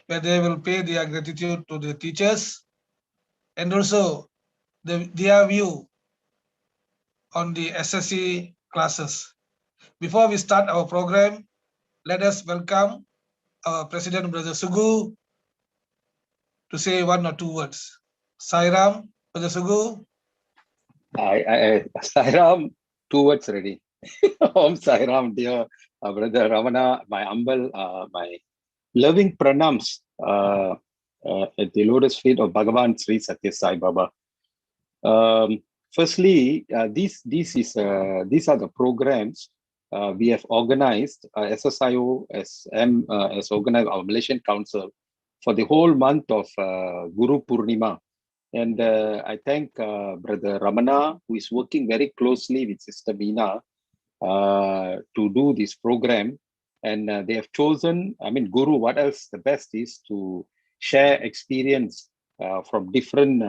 where they will pay their gratitude to the teachers and also their view on the SSE classes. Before we start our program, let us welcome our President, Brother Sugu, to say one or two words. Sairam, Brother Sugu. Sairam, 2 words ready. Om Sairam, dear brother Ramana, my humble, my loving pranams at the lotus feet of Bhagavan Sri Satya Sai Baba. Firstly, these are the programs we have organized. SSIO has organized our Malaysian Council for the whole month of Guru Purnima. And I thank Brother Ramana, who is working very closely with Sister Meena to do this program. And they have chosen, Guru, what else the best is to share experience from different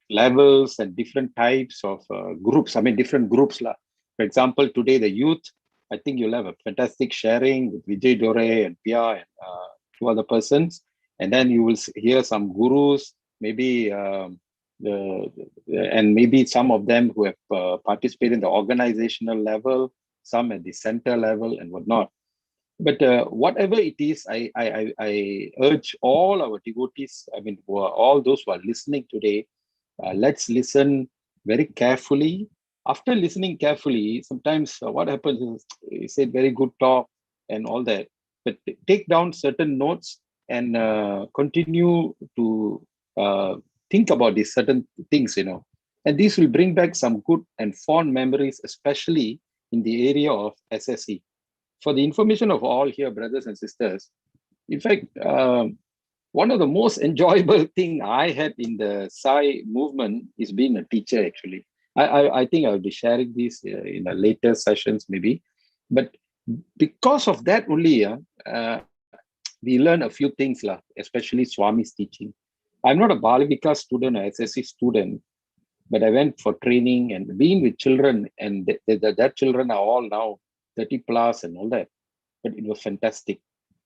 levels and different types of groups, different groups. For example, today the youth, I think you'll have a fantastic sharing with Vijay Durai and Pia and two other persons. And then you will hear some gurus, maybe and maybe some of them who have participated in the organizational level, some at the center level and whatnot. But whatever it is, I urge all our devotees, all those who are listening today, let's listen very carefully. After listening carefully, sometimes what happens is you say very good talk and all that, but take down certain notes and continue to think about these certain things, and these will bring back some good and fond memories, especially in the area of SSE. For the information of all here, brothers and sisters, in fact, one of the most enjoyable thing I had in the SAI movement is being a teacher, actually. I think I'll be sharing this in a later sessions, maybe. But because of that only, we learn a few things, especially Swami's teaching. I'm not a Balavika student or SSE student, but I went for training and being with children, and that children are all now 30 plus and all that. But it was fantastic.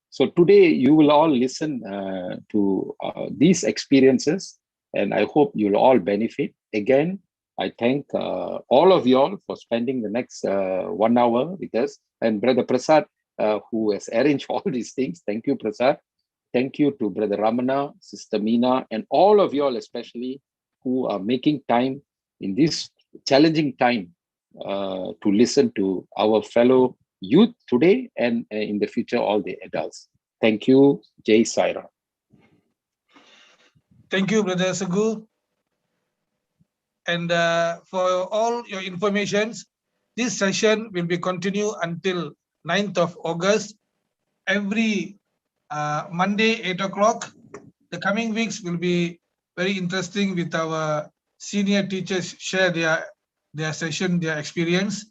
So today you will all listen to these experiences, and I hope you'll all benefit. Again, I thank all of you all for spending the next 1 hour with us. And Brother Prasad, who has arranged all these things. Thank you, Prasad. Thank you to Brother Ramana, Sister Meena, and all of you all, especially who are making time in this challenging time to listen to our fellow youth today and in the future, all the adults. Thank you. Jai Saira. Thank you, Brother Sugu. And for all your informations, this session will be continued until 9th of August. Every Monday, 8 o'clock. The coming weeks will be very interesting with our senior teachers share their session, their experience.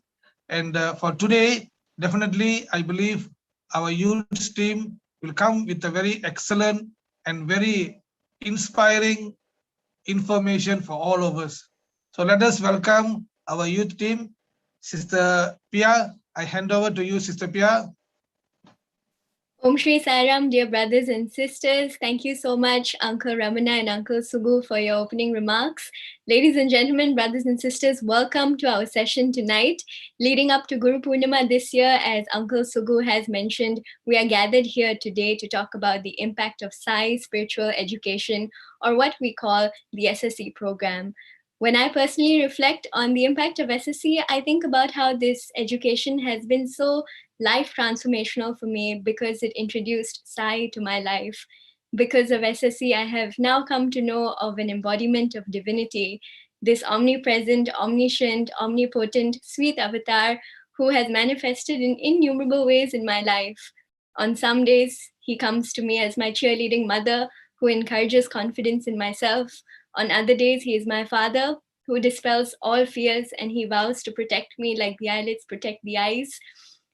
And for today, definitely, I believe our youth team will come with a very excellent and very inspiring information for all of us. So let us welcome our youth team. Sister Pia, I hand over to you, Sister Pia. Om Shri Sairam, dear brothers and sisters. Thank you so much, Uncle Ramana and Uncle Sugu, for your opening remarks. Ladies and gentlemen, brothers and sisters, welcome to our session tonight. Leading up to Guru Purnima this year, as Uncle Sugu has mentioned, we are gathered here today to talk about the impact of SAI, spiritual education, or what we call the SSE program. When I personally reflect on the impact of SSE, I think about how this education has been so life transformational for me because it introduced SAI to my life. Because of SSE, I have now come to know of an embodiment of divinity, this omnipresent, omniscient, omnipotent, sweet avatar who has manifested in innumerable ways in my life. On some days, he comes to me as my cheerleading mother who encourages confidence in myself. On other days, he is my father who dispels all fears and he vows to protect me like the eyelids protect the eyes.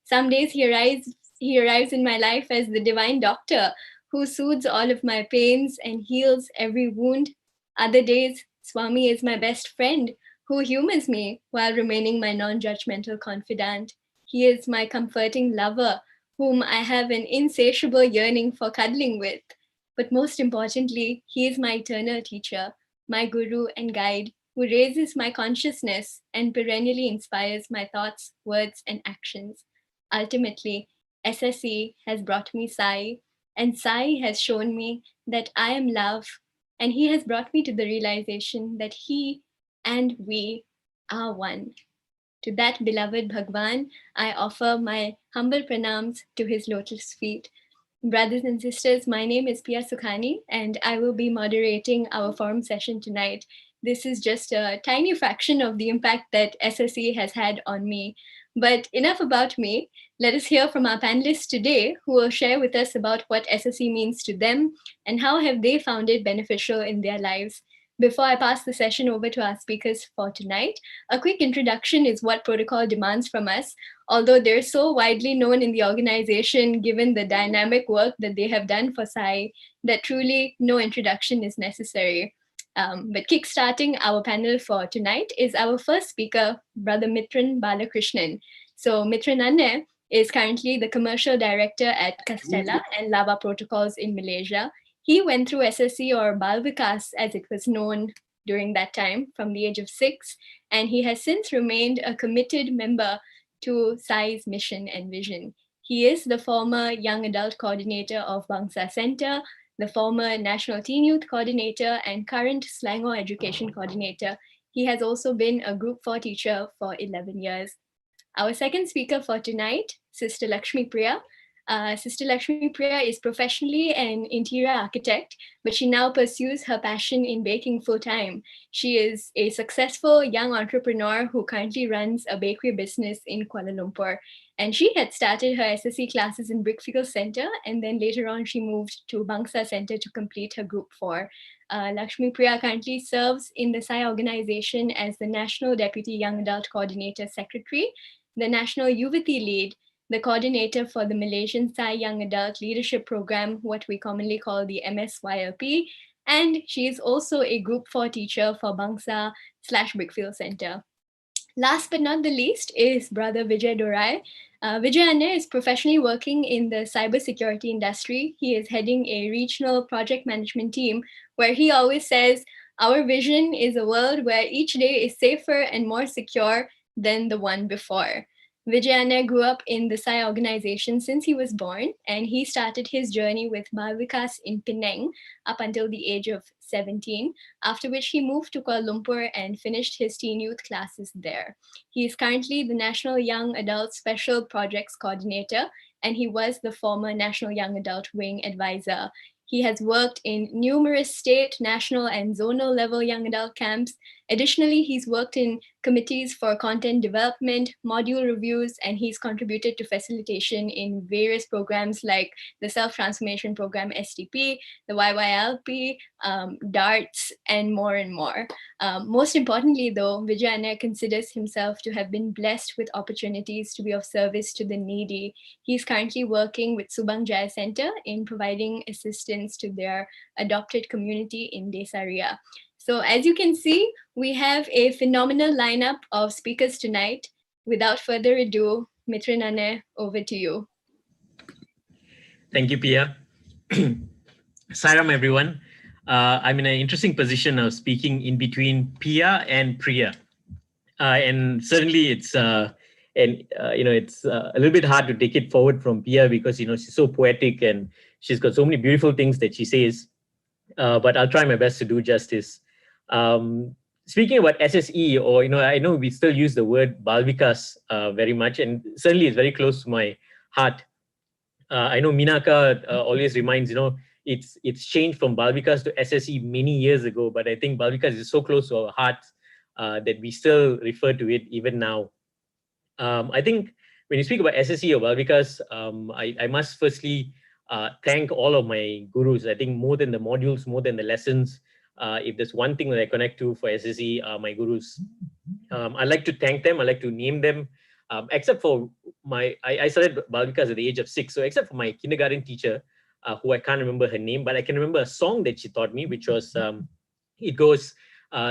Some days he arrives in my life as the divine doctor who soothes all of my pains and heals every wound. Other days, Swami is my best friend who humors me while remaining my non-judgmental confidant. He is my comforting lover whom I have an insatiable yearning for cuddling with. But most importantly, he is my eternal teacher, my guru and guide, who raises my consciousness and perennially inspires my thoughts, words, and actions. Ultimately, SSE has brought me Sai, and Sai has shown me that I am love, and he has brought me to the realization that he and we are one. To that beloved Bhagwan, I offer my humble pranams to his lotus feet. Brothers and sisters, my name is Pia Sukhani, and I will be moderating our forum session tonight. This is just a tiny fraction of the impact that SSE has had on me. But enough about me. Let us hear from our panelists today, who will share with us about what SSE means to them and how have they found it beneficial in their lives. Before I pass the session over to our speakers for tonight, a quick introduction is what protocol demands from us. Although they're so widely known in the organization, given the dynamic work that they have done for SAI, that truly no introduction is necessary. But kickstarting our panel for tonight is our first speaker, Brother Mithran Balakrishnan. So Mithran Anne is currently the commercial director at Castella and Lava Protocols in Malaysia. He went through SSE, or Balvikas as it was known during that time, from the age of 6, and he has since remained a committed member to SAI's mission and vision. He is the former Young Adult Coordinator of Bangsa Center, the former National Teen Youth Coordinator, and current Selangor Education Coordinator. He has also been a Group 4 teacher for 11 years. Our second speaker for tonight, Sister Lakshmi Priya. Sister Lakshmi Priya is professionally an interior architect, but she now pursues her passion in baking full-time. She is a successful young entrepreneur who currently runs a bakery business in Kuala Lumpur. And she had started her SSE classes in Brickfield Center, and then later on she moved to Bangsa Center to complete her Group 4. Lakshmi Priya currently serves in the SAI organization as the National Deputy Young Adult Coordinator Secretary, the National Yuvati Lead, the coordinator for the Malaysian SAI Young Adult Leadership Program, what we commonly call the MSYLP, and she is also a Group 4 teacher for Bangsa/Brickfield Center. Last but not the least is Brother Vijay Durai. Vijay Anne is professionally working in the cybersecurity industry. He is heading a regional project management team where he always says, our vision is a world where each day is safer and more secure than the one before. Vijay Anne grew up in the SAI organization since he was born, and he started his journey with Balvikas in Penang up until the age of 17, after which he moved to Kuala Lumpur and finished his teen youth classes there. He is currently the National Young Adult Special Projects Coordinator, and he was the former National Young Adult Wing Advisor. He has worked in numerous state, national, and zonal level young adult camps. Additionally, he's worked in committees for content development, module reviews, and he's contributed to facilitation in various programs like the Self-Transformation Program, SDP, the YYLP, DARTS, and more and more. Most importantly, though, Vijay Anne considers himself to have been blessed with opportunities to be of service to the needy. He's currently working with Subang Jaya Center in providing assistance to their adopted community in Desa Ria. So as you can see, we have a phenomenal lineup of speakers tonight. Without further ado, Mithran Anne, over to you. Thank you, Pia. Sairam, everyone. I'm in an interesting position of speaking in between Pia and Priya. And certainly it's it's a little bit hard to take it forward from Pia because, she's so poetic and she's got so many beautiful things that she says. But I'll try my best to do justice. Speaking about SSE, or, I know we still use the word Balvikas very much, and certainly it's very close to my heart. I know Minaka always reminds, it's changed from Balvikas to SSE many years ago, but I think Balvikas is so close to our hearts that we still refer to it even now. I think when you speak about SSE or Balvikas, I must firstly thank all of my gurus. I think more than the modules, more than the lessons, if there's one thing that I connect to for SSE, are my gurus. I like to thank them. I like to name them. Except for I started Balvikas at the age of 6. So except for my kindergarten teacher, who I can't remember her name, but I can remember a song that she taught me, which was, it goes,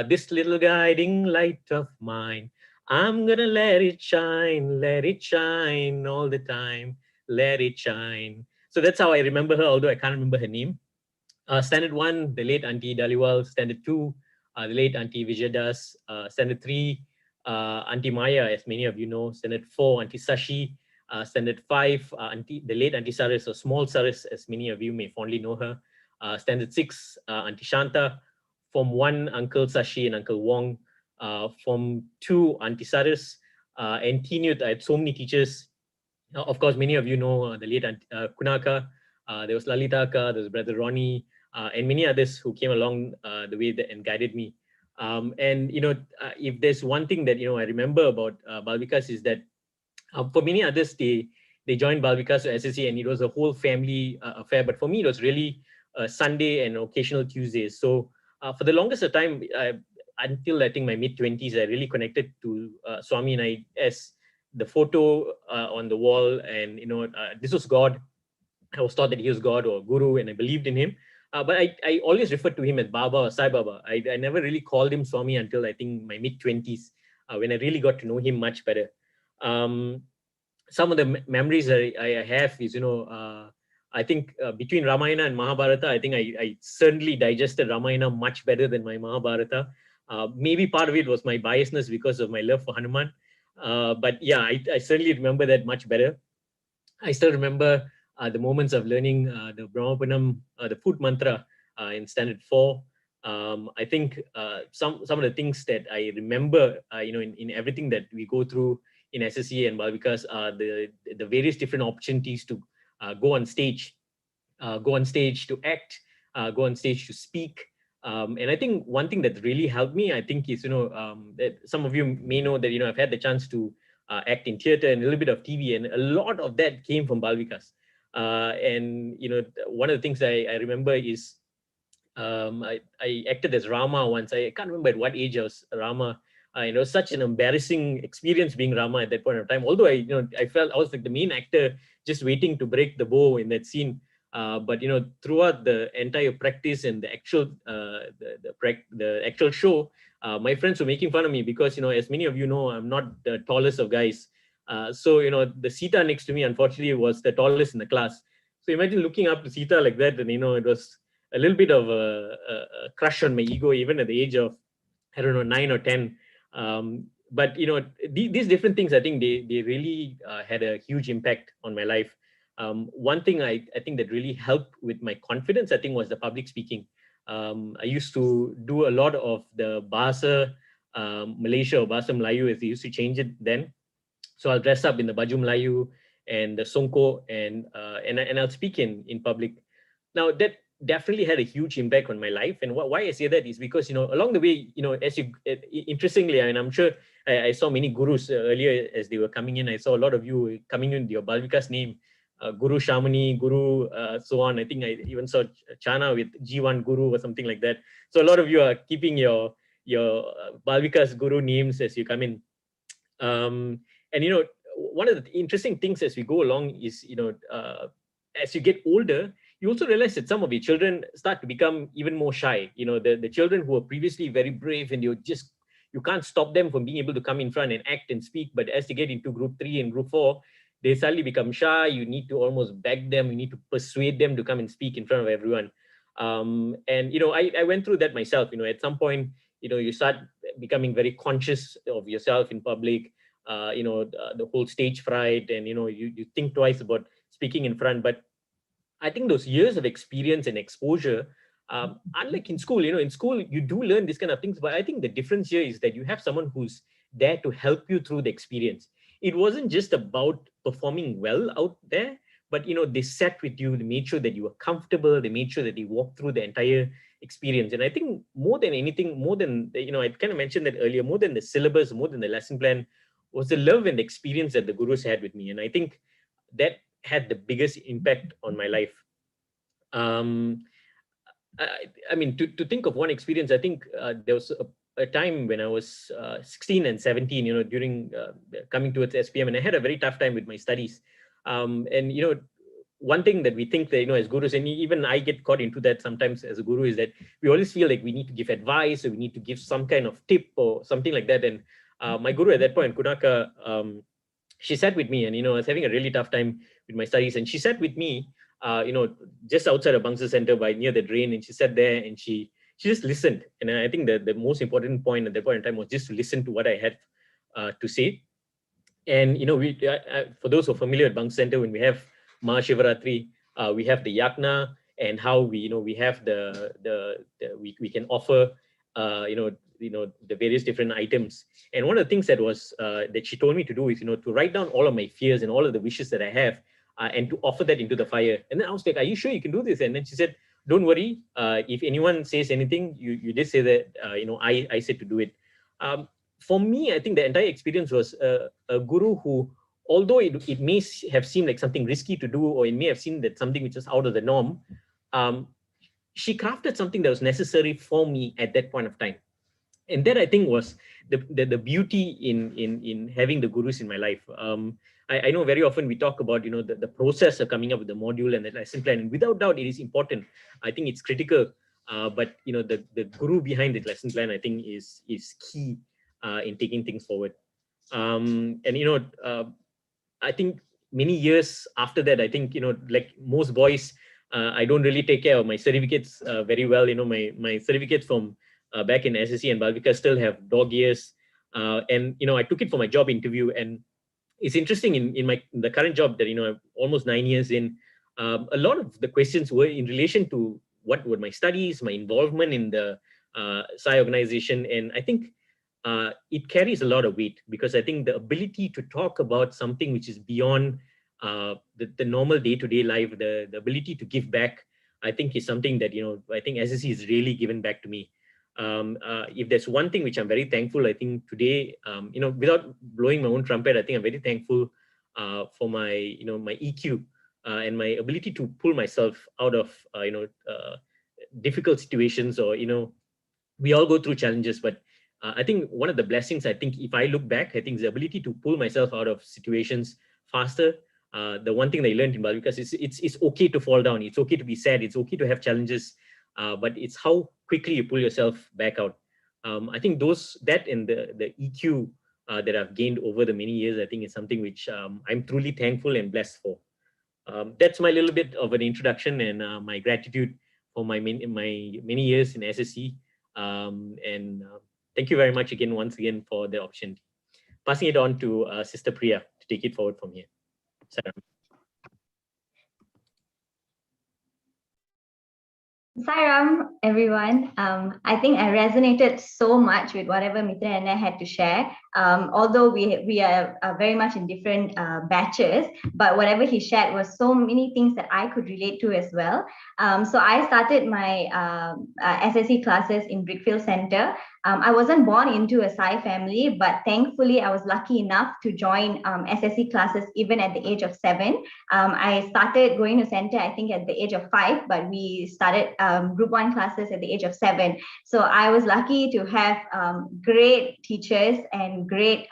this little guiding light of mine, I'm gonna let it shine all the time, let it shine. So that's how I remember her, although I can't remember her name. Standard 1, the late Auntie Daliwal. Standard 2, the late Auntie Vijayadas. Standard 3, Auntie Maya, as many of you know. Standard 4, Auntie Sashi. Standard 5, the late Auntie Saris, or Small Saris, as many of you may fondly know her. Standard 6, Auntie Shanta. Form 1, Uncle Sashi and Uncle Wong. Form 2, Auntie Saris. And teen youth, I had so many teachers. Of course, many of you know the late Kunaka. There was Lalita Akka, there was Brother Ronnie, and many others who came along the way and guided me. And if there's one thing that I remember about Balvikas is that for many others they joined Balvikas or SSE and it was a whole family affair. But for me, it was really Sunday and occasional Tuesdays. So for the longest of time, until I think my mid-20s, I really connected to Swami, and I, as the photo on the wall, and this was God. I was taught that he was God or Guru, and I believed in him. But I always referred to him as Baba or Sai Baba. I never really called him Swami until I think my mid-20s, when I really got to know him much better. Some of the memories I have is, I think between Ramayana and Mahabharata, I think I certainly digested Ramayana much better than my Mahabharata. Maybe part of it was my biasness because of my love for Hanuman. But yeah, I certainly remember that much better. I still remember the moments of learning the Brahmapanam, the food mantra in Standard 4. I think some of the things that I remember, in everything that we go through in SSE and Balvikas are the various different opportunities to go on stage to act, go on stage to speak. And I think one thing that really helped me, I think, is, that some of you may know that, I've had the chance to act in theater and a little bit of TV, and a lot of that came from Balvikas. And, one of the things I remember is I acted as Rama once. I can't remember at what age I was Rama. It was such an embarrassing experience being Rama at that point of time. Although I felt I was like the main actor just waiting to break the bow in that scene. But throughout the entire practice and the actual the actual show, my friends were making fun of me because as many of you know, I'm not the tallest of guys. So the Sita next to me, unfortunately, was the tallest in the class. So imagine looking up to Sita like that, and it was a little bit of a crush on my ego, even at the age of 9 or 10. But these different things, I think they really had a huge impact on my life. One thing I think that really helped with my confidence, I think, was the public speaking. I used to do a lot of the Bahasa Malaysia, or Bahasa Melayu, as they used to change it then. So I'll dress up in the baju Melayu and the songkok, and I'll speak in public. Now that definitely had a huge impact on my life. And why I say that is because, along the way, as you, interestingly, and I'm sure I saw many gurus earlier as they were coming in. I saw a lot of you coming in with your Balvikas name, Guru Shamani, Guru, so on. I think I even saw Chana with G1 Guru or something like that. So a lot of you are keeping your Balvikas Guru names as you come in. And, one of the interesting things as we go along is, as you get older, you also realize that some of your children start to become even more shy. The children who were previously very brave, and you can't stop them from being able to come in front and act and speak. But as they get into group 3 and group 4, they suddenly become shy. You need to almost beg them. You need to persuade them to come and speak in front of everyone. And, I went through that myself. At some point, you start becoming very conscious of yourself in public, the whole stage fright, and, you think twice about speaking in front. But I think those years of experience and exposure, unlike in school, in school, you do learn these kind of things. But I think the difference here is that you have someone who's there to help you through the experience. It wasn't just about performing well out there, but, they sat with you, they made sure that you were comfortable, they made sure that you walked through the entire experience. And I think more than anything, more than, I kind of mentioned that earlier, more than the syllabus, more than the lesson plan, was the love and experience that the gurus had with me. And I think that had the biggest impact on my life. I mean, to think of one experience, I think there was a time when I was 16 and 17, during coming towards SPM, and I had a very tough time with my studies. And, one thing that we think that, as gurus, and even I get caught into that sometimes as a guru, is that we always feel like we need to give advice, or we need to give some kind of tip or something like that. And my guru at that point, Kunaka, she sat with me, and, I was having a really tough time with my studies. And she sat with me just outside of Bangsa Center near the drain, and she sat there and she just listened. And I think that the most important point at that point in time was just to listen to what I had to say. And for those who are familiar with Bangsa Center, when we have Mahashivaratri, we have the Yagna, and how we have we can offer the various different items. And one of the things that was that she told me to do is to write down all of my fears and all of the wishes that I have, and to offer that into the fire. And then I was like, are you sure you can do this? And then she said, don't worry, if anyone says anything, you just say that I said to do it. For me, I think the entire experience was a guru who, although it may have seemed like something risky to do, or it may have seemed that something which is out of the norm, she crafted something that was necessary for me at that point of time. And that, I think, was the beauty in having the gurus in my life. I know very often we talk about the process of coming up with the module and the lesson plan, and without doubt it is important. I think it's critical, but the guru behind the lesson plan, I think, is key in taking things forward. I think many years after that, I think like most boys, I don't really take care of my certificates very well. My certificates from back in SSE and Balvika still have dog ears, and I took it for my job interview. And it's interesting in the current job that I'm almost 9 years in. A lot of the questions were in relation to what were my studies, my involvement in the SAI organization, and I think it carries a lot of weight, because I think the ability to talk about something which is beyond the normal day-to-day life, the ability to give back, I think is something that I think SSE is really given back to me. If there's one thing which I'm very thankful, I think today, without blowing my own trumpet, I think I'm very thankful for my my EQ and my ability to pull myself out of difficult situations, or we all go through challenges, but I think one of the blessings, I think, if I look back, I think, is the ability to pull myself out of situations faster. The one thing that I learned in Balvikas is it's okay to fall down. It's okay to be sad. It's okay to have challenges, but it's how quickly you pull yourself back out. I think that and the EQ that I've gained over the many years, I think, is something which I'm truly thankful and blessed for. That's my little bit of an introduction, and my gratitude for my many years in SSE. Thank you very much once again for the opportunity. Passing it on to Sister Priya to take it forward from here. Sarah. Sairam, everyone. I think I resonated so much with whatever Mithran and I had to share. Although we are very much in different batches, but whatever he shared was so many things that I could relate to as well. So I started my SSE classes in Brickfield Center. I wasn't born into a SAI family, but thankfully I was lucky enough to join SSE classes even at the age of 7. I started going to center, I think, at the age of 5, but we started group 1 classes at the age of 7. So I was lucky to have great teachers and great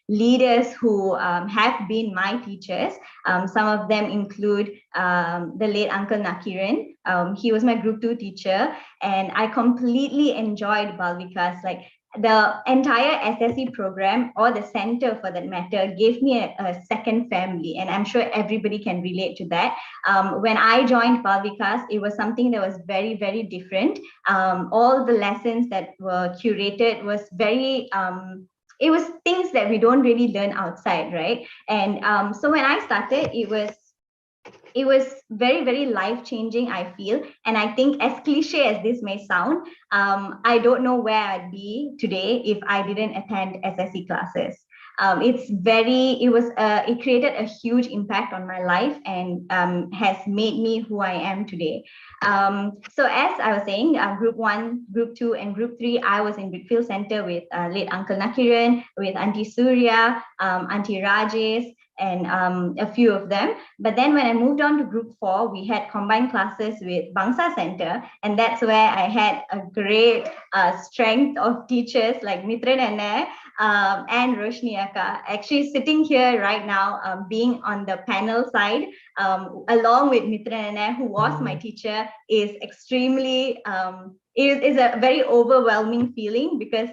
leaders who have been my teachers. Some of them include the late Uncle Nakiran. He was my group 2 teacher, and I completely enjoyed Balvikas. Like, the entire SSE program, or the center for that matter, gave me a second family, and I'm sure everybody can relate to that. When I joined Balvikas, it was something that was very, very different. All the lessons that were curated was very it was things that we don't really learn outside, right? And so when I started, it was very, very life-changing, I feel. And I think, as cliche as this may sound, I don't know where I'd be today if I didn't attend SSE classes. It created a huge impact on my life, and has made me who I am today. So as I was saying, group 1, group 2, and group 3, I was in Brickfield Center with late Uncle Nakiran, with Auntie Surya, Auntie Rajesh, and a few of them. But then when I moved on to group 4, we had combined classes with Bangsa Center, and that's where I had a great strength of teachers like Mithran and and Roshni Akka. Actually sitting here right now, being on the panel side, along with Mithran, who was my teacher, is extremely, is a very overwhelming feeling, because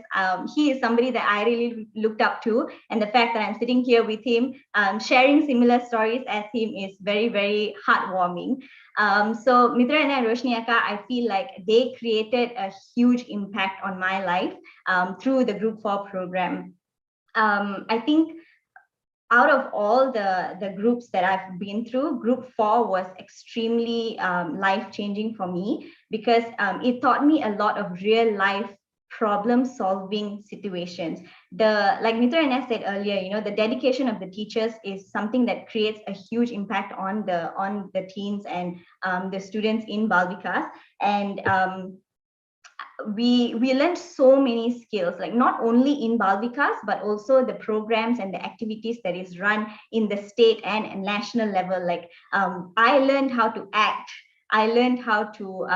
he is somebody that I really looked up to. And the fact that I'm sitting here with him, sharing similar stories as him, is very, very heartwarming. So Mithran and Roshni Akka, I feel like they created a huge impact on my life through the Group 4 program. I think out of all the groups that I've been through, Group 4 was extremely life-changing for me, because it taught me a lot of real life problem-solving situations. Like Mithran said earlier, you know, the dedication of the teachers is something that creates a huge impact on the teens and the students in Bal Vikas. And we learned so many skills, like not only in Bal Vikas, but also the programs and the activities that is run in the state and national level. Like I learned how to act. I learned how to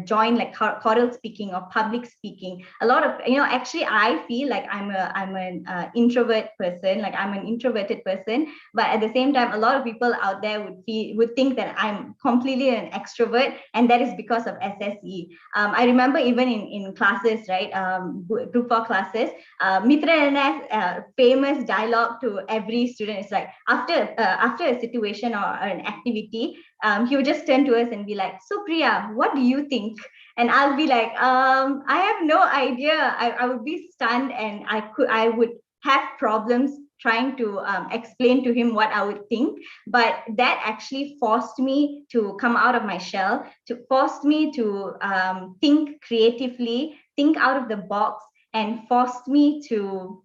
join like choral speaking or public speaking. A lot of, you know, actually I feel like I'm an introvert person, like I'm an introverted person, but at the same time, a lot of people out there would think that I'm completely an extrovert, and that is because of SSE. I remember even in classes, right, Group 4 classes, Mithran's famous dialogue to every student is like, after a situation or an activity, he would just turn to us and be like, "So Priya, what do you think?" And I'll be like, I have no idea. I would be stunned, and I would have problems trying to explain to him what I would think. But that actually forced me to come out of my shell, to forced me to think creatively, think out of the box, and forced me to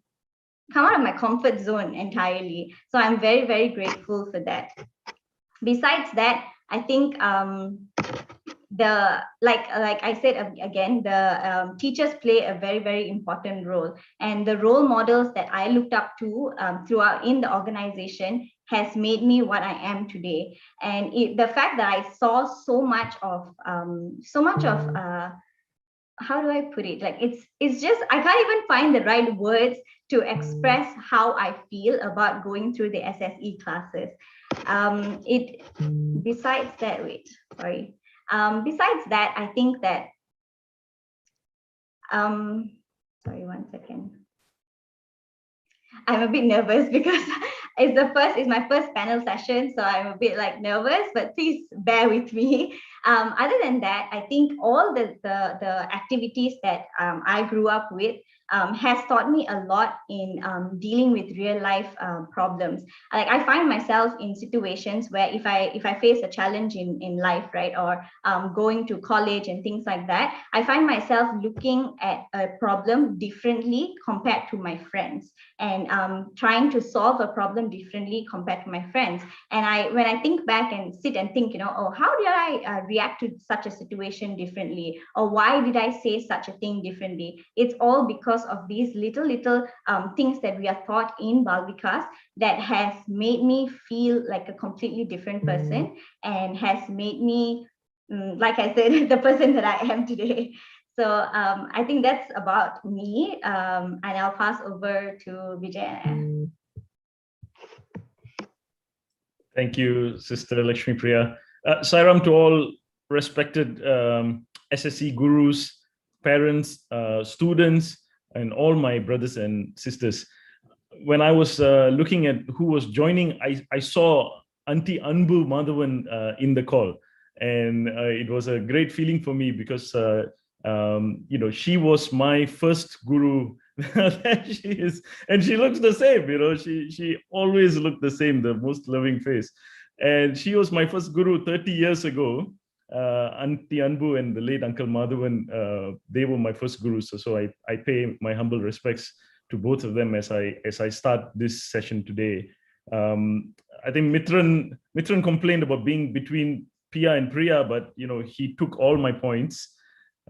come out of my comfort zone entirely. So I'm very, very grateful for that. Besides that, I think like I said again, the teachers play a very, very important role, and the role models that I looked up to throughout in the organization has made me what I am today. And the fact that I saw so much of how do I put it? Like it's just, I can't even find the right words to express how I feel about going through the SSE classes. Besides that, I think that sorry, 1 second. I'm a bit nervous because it's my first panel session, so I'm a bit like nervous, but please bear with me. Other than that, I think all the activities that I grew up with has taught me a lot in dealing with real life problems. Like I find myself in situations where if I face a challenge in life, right, or going to college and things like that, I find myself looking at a problem differently compared to my friends, and trying to solve a problem differently compared to my friends. And when I think back and sit and think, you know, oh, how did I react to such a situation differently, or why did I say such a thing differently? It's all because of these little things that we are taught in Bal Vikas that has made me feel like a completely different person, and has made me, like I said, the person that I am today. So I think that's about me, and I'll pass over to Vijay. Thank you, Sister Lakshmi Priya. Sairam, to all respected SSE gurus, parents, students, and all my brothers and sisters. When I was looking at who was joining, I saw Auntie Anbu Madhavan in the call. And it was a great feeling for me because you know, she was my first guru. She is, and she looks the same, you know, she always looked the same, the most loving face. And she was my first guru 30 years ago. Auntie Anbu and the late Uncle Madhavan, they were my first gurus. So I pay my humble respects to both of them as I start this session today. I think Mithran complained about being between Pia and Priya, but you know, he took all my points.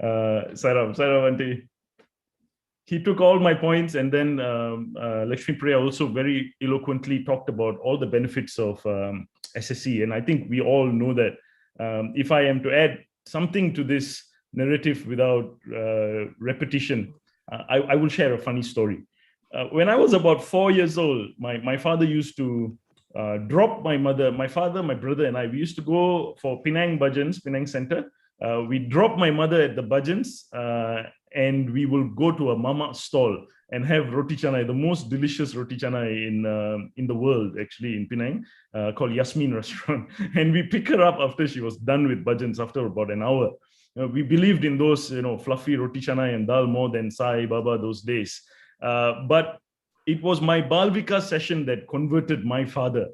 Sairam Auntie. He took all my points, and then Lakshmi Priya also very eloquently talked about all the benefits of SSE. And I think we all know that if I am to add something to this narrative without repetition, I will share a funny story. When I was about 4 years old, my father used to drop my mother, my father, my brother, and I. We used to go for Penang Bhajans, Penang Center. We drop my mother at the Bhajans, and we will go to a mama stall and have roti canai, the most delicious roti canai in the world, actually, in Penang, called Yasmin Restaurant. And we pick her up after she was done with Bhajans after about an hour. We believed in those, fluffy roti canai and dal more than Sai Baba those days. But it was my Balvika session that converted my father.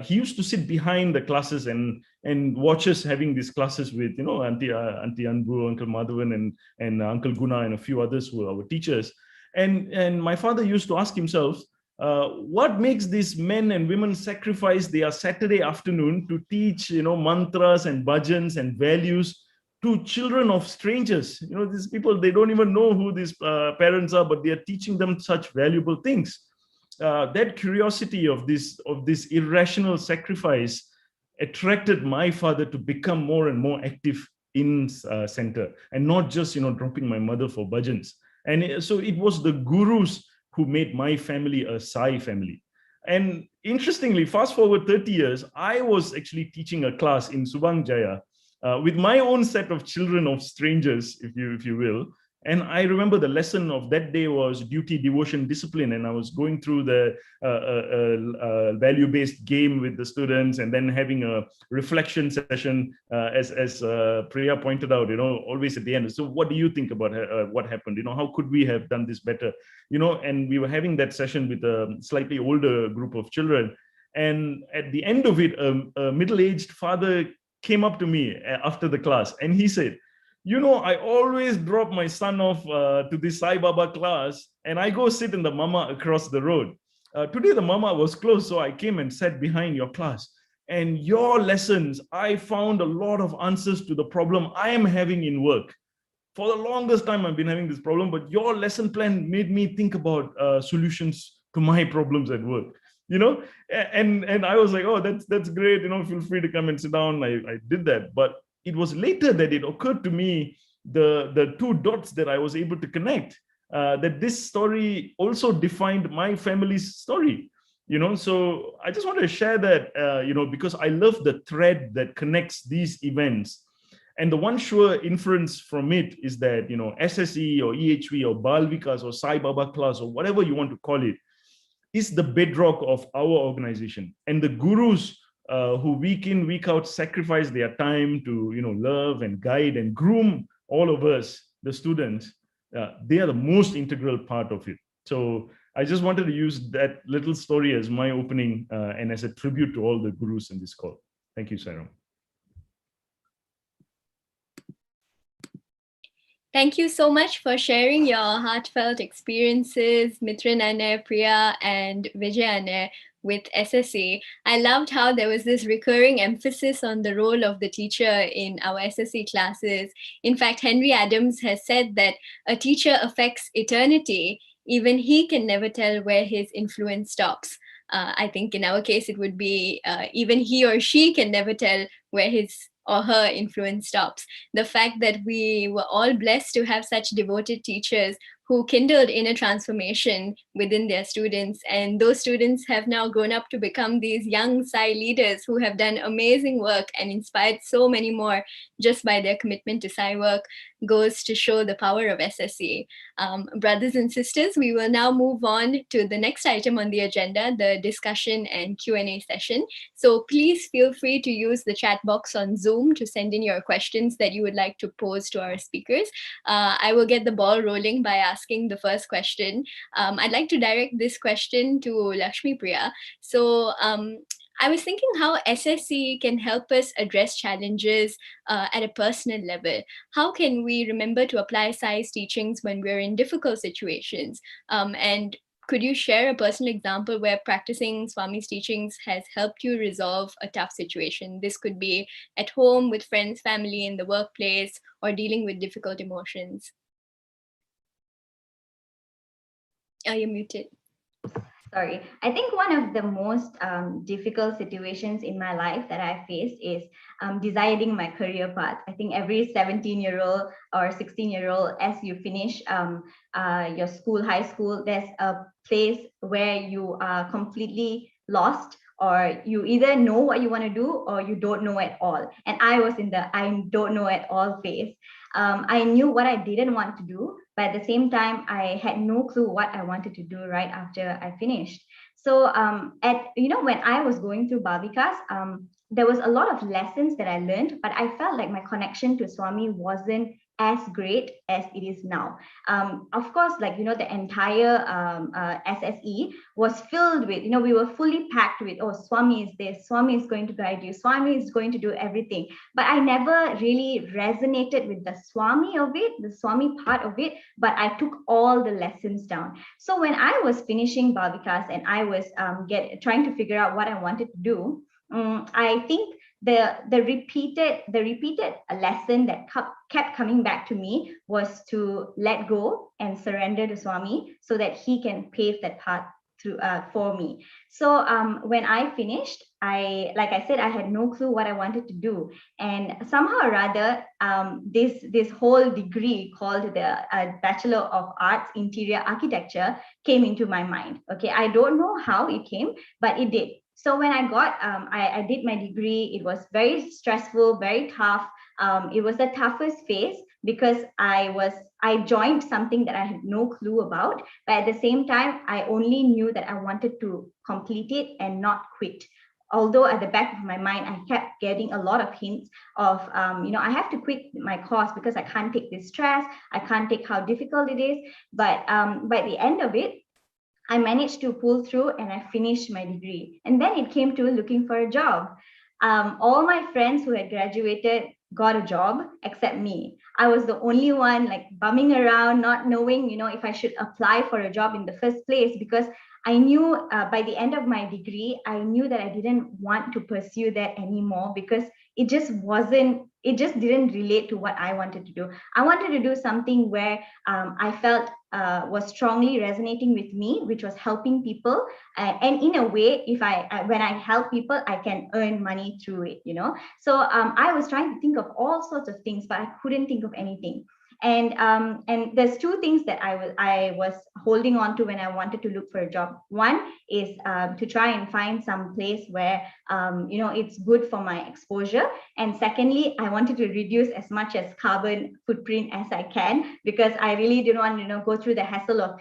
He used to sit behind the classes and watch us having these classes with, Auntie Anbu, Uncle Madhavan, and Uncle Guna, and a few others who were our teachers. And my father used to ask himself, what makes these men and women sacrifice their Saturday afternoon to teach, mantras and bhajans and values to children of strangers? These people, they don't even know who these parents are, but they are teaching them such valuable things. That curiosity of this irrational sacrifice attracted my father to become more and more active in center, and not just dropping my mother for bhajans. And so it was the gurus who made my family a Sai family. And interestingly, fast forward 30 years, I was actually teaching a class in Subang Jaya with my own set of children of strangers, if you will. And I remember the lesson of that day was duty, devotion, discipline. And I was going through the value-based game with the students, and then having a reflection session, as Priya pointed out, always at the end. So what do you think about what happened? How could we have done this better? And we were having that session with a slightly older group of children. And at the end of it, a middle-aged father came up to me after the class, and he said, I always drop my son off to the Sai Baba class, and I go sit in the mama across the road. Today, the mama was closed, so I came and sat behind your class. And your lessons, I found a lot of answers to the problem I am having in work. For the longest time, I've been having this problem, but your lesson plan made me think about solutions to my problems at work. And I was like, oh, that's great. Feel free to come and sit down. I did that, but it was later that it occurred to me, the two dots that I was able to connect, that this story also defined my family's story. So I just wanted to share that, because I love the thread that connects these events. And the one sure inference from it is that, SSE or EHV or Balvikas or Sai Baba class or whatever you want to call it, is the bedrock of our organization. And the gurus who week in, week out sacrifice their time to, love and guide and groom all of us, the students, they are the most integral part of it. So I just wanted to use that little story as my opening and as a tribute to all the gurus in this call. Thank you, Sairam. Thank you so much for sharing your heartfelt experiences, Mithran Anne, Priya, and Vijay Anne with SSE. I loved how there was this recurring emphasis on the role of the teacher in our SSE classes. In fact, Henry Adams has said that a teacher affects eternity. Even he can never tell where his influence stops. I think in our case, it would be even he or she can never tell where his or her influence stops. The fact that we were all blessed to have such devoted teachers who kindled inner transformation within their students. And those students have now grown up to become these young Sai leaders who have done amazing work and inspired so many more just by their commitment to Sai work, goes to show the power of SSE. Brothers and sisters, we will now move on to the next item on the agenda, the discussion and Q&A session. So please feel free to use the chat box on Zoom to send in your questions that you would like to pose to our speakers. I will get the ball rolling by asking the first question. I'd like to direct this question to Lakshmi Priya. So I was thinking how SSE can help us address challenges at a personal level. How can we remember to apply Sai's teachings when we're in difficult situations? And could you share a personal example where practicing Swami's teachings has helped you resolve a tough situation? This could be at home, with friends, family, in the workplace, or dealing with difficult emotions. You're muted. Sorry, I think one of the most difficult situations in my life that I faced is deciding my career path. I think every 17-year-old or 16-year-old, as you finish your school, high school, there's a place where you are completely lost, or you either know what you want to do or you don't know at all. And I was in the I don't know at all phase. I knew what I didn't want to do, but at the same time, I had no clue what I wanted to do right after I finished. So when I was going through Bhavikas, there was a lot of lessons that I learned, but I felt like my connection to Swami wasn't as great as it is now. Of course, the entire SSE was filled with, we were fully packed with, oh, Swami is this, Swami is going to guide you, Swami is going to do everything. But I never really resonated with the Swami of it, the Swami part of it, but I took all the lessons down. So when I was finishing Bhavikas and I was trying to figure out what I wanted to do, I think the repeated lesson that kept coming back to me was to let go and surrender to Swami so that he can pave that path through for me. So when I finished, like I said, I had no clue what I wanted to do, and somehow or rather, this whole degree called the Bachelor of Arts Interior Architecture came into my mind. Okay, I don't know how it came, but it did. So when I got, I did my degree, it was very stressful, very tough. It was the toughest phase because I joined something that I had no clue about, but at the same time, I only knew that I wanted to complete it and not quit. Although at the back of my mind, I kept getting a lot of hints of, I have to quit my course because I can't take this stress, I can't take how difficult it is. But by the end of it, I managed to pull through and I finished my degree. And then it came to looking for a job. All my friends who had graduated got a job except me. I was the only one bumming around, not knowing, if I should apply for a job in the first place, because I knew by the end of my degree, I knew that I didn't want to pursue that anymore because it just didn't relate to what I wanted to do. I wanted to do something where I felt was strongly resonating with me, which was helping people. And in a way, when I help people, I can earn money through it, So I was trying to think of all sorts of things, but I couldn't think of anything. And there's two things that I was holding on to when I wanted to look for a job. One is to try and find some place where it's good for my exposure, and secondly, I wanted to reduce as much as carbon footprint as I can, because I really didn't want to go through the hassle of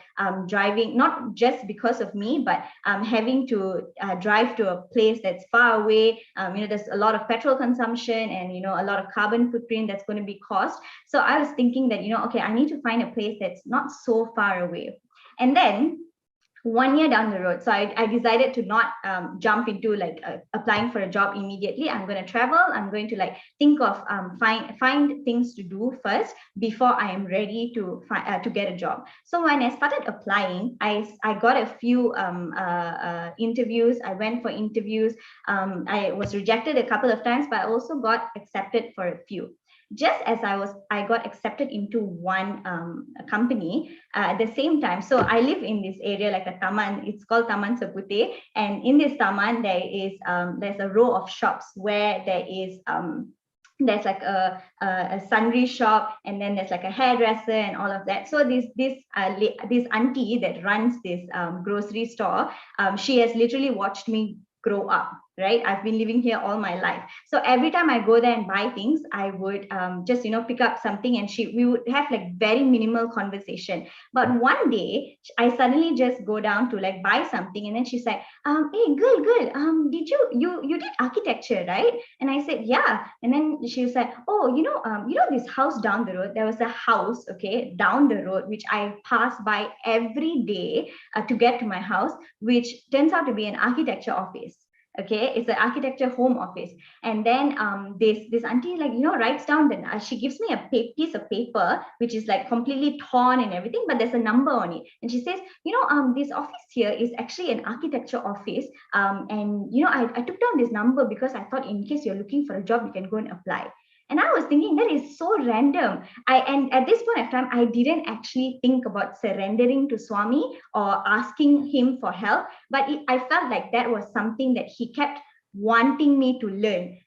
driving, not just because of me, but having to drive to a place that's far away. There's a lot of petrol consumption and a lot of carbon footprint that's going to be caused. So I was thinking that okay, I need to find a place that's not so far away. And then 1 year down the road, so I decided to not jump into applying for a job immediately. I'm going to travel. I'm going to think of find things to do first before I am ready to get a job. So when I started applying, I got a few interviews. I went for interviews. I was rejected a couple of times, but I also got accepted for a few. Just as I got accepted into one company at the same time. So I live in this area, like a taman. It's called Taman Sepute, and in this taman there's a row of shops where there's a sundry shop, and then there's a hairdresser and all of that. So this auntie that runs this grocery store, she has literally watched me grow up, right? I've been living here all my life. So every time I go there and buy things, I would just, pick up something, and we would have very minimal conversation. But one day I suddenly just go down to buy something, and then she's like, hey, girl, did you did architecture, right? And I said, yeah. And then she was like, oh, this house down the road, there was a house, okay, down the road, which I pass by every day to get to my house, which turns out to be an architecture office. Okay, it's an architecture home office. And then this auntie writes down that she gives me a piece of paper which is completely torn and everything, but there's a number on it, and she says, this office here is actually an architecture office, and I took down this number because I thought in case you're looking for a job, you can go and apply. And I was thinking that is so random. And at this point of time, I didn't actually think about surrendering to Swami or asking him for help, but I felt like that was something that he kept wanting me to learn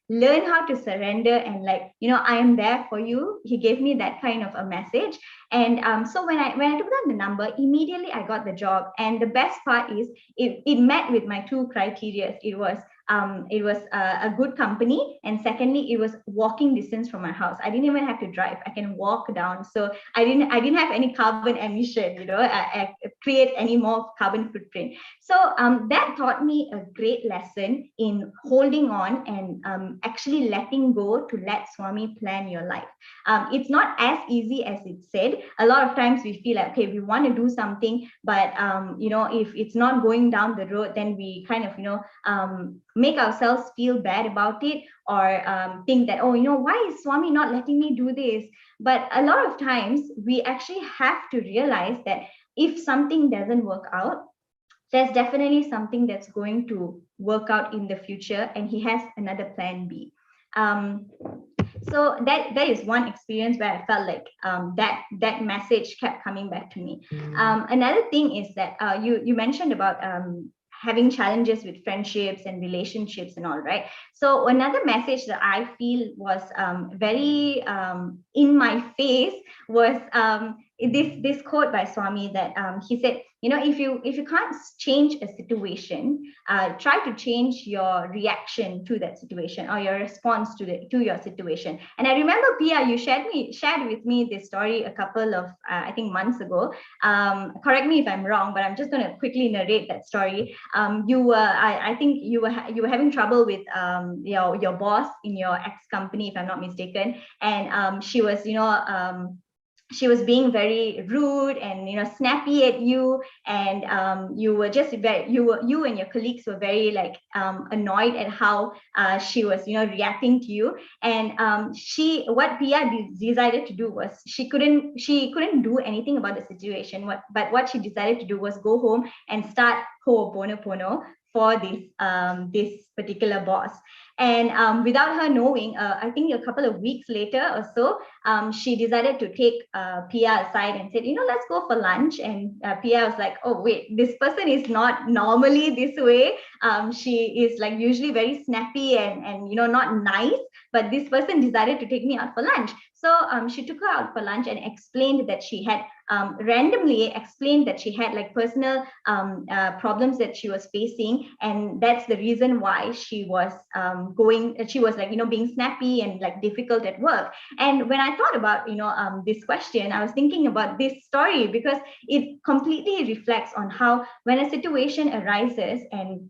how to surrender, and like, I am there for you. He gave me that kind of a message. And so when I took down the number, immediately I got the job. And the best part is it met with my two criteria. It was a good company, and secondly, it was walking distance from my house. I didn't even have to drive. I can walk down. So I didn't have any carbon emission, I create any more carbon footprint. So that taught me a great lesson in holding on and actually letting go to let Swami plan your life. It's not as easy as it said. A lot of times we feel like, okay, we want to do something, but if it's not going down the road, then we kind of make ourselves feel bad about it, or think that, oh, why is Swami not letting me do this? But a lot of times we actually have to realize that if something doesn't work out, there's definitely something that's going to work out in the future, and he has another plan B. So that is one experience where I felt like that message kept coming back to me. Another thing is that you mentioned about having challenges with friendships and relationships and all, right? So another message that I feel was very in my face was this quote by Swami that he said, if you can't change a situation, try to change your reaction to that situation, or your response to your situation. And I remember, Pia, you shared with me this story a couple of I think months ago. Correct me if I'm wrong, but I'm just going to quickly narrate that story. I think you were having trouble with your boss in your ex company, if I'm not mistaken, and she was she was being very rude and snappy at you, and you were just you and your colleagues were very annoyed at how she was reacting to you. And what Pia decided to do was she couldn't do anything about the situation. But what she decided to do was go home and start Ho'oponopono for this particular boss. And without her knowing, I think a couple of weeks later or so, she decided to take Pia aside and said, let's go for lunch. And Pia was like, oh, wait, this person is not normally this way. She is usually very snappy and not nice. But this person decided to take me out for lunch. So she took her out for lunch and explained that she had randomly explained that she had personal problems that she was facing, and that's the reason why she was being snappy and difficult at work. And when I thought about this question, I was thinking about this story because it completely reflects on how when a situation arises and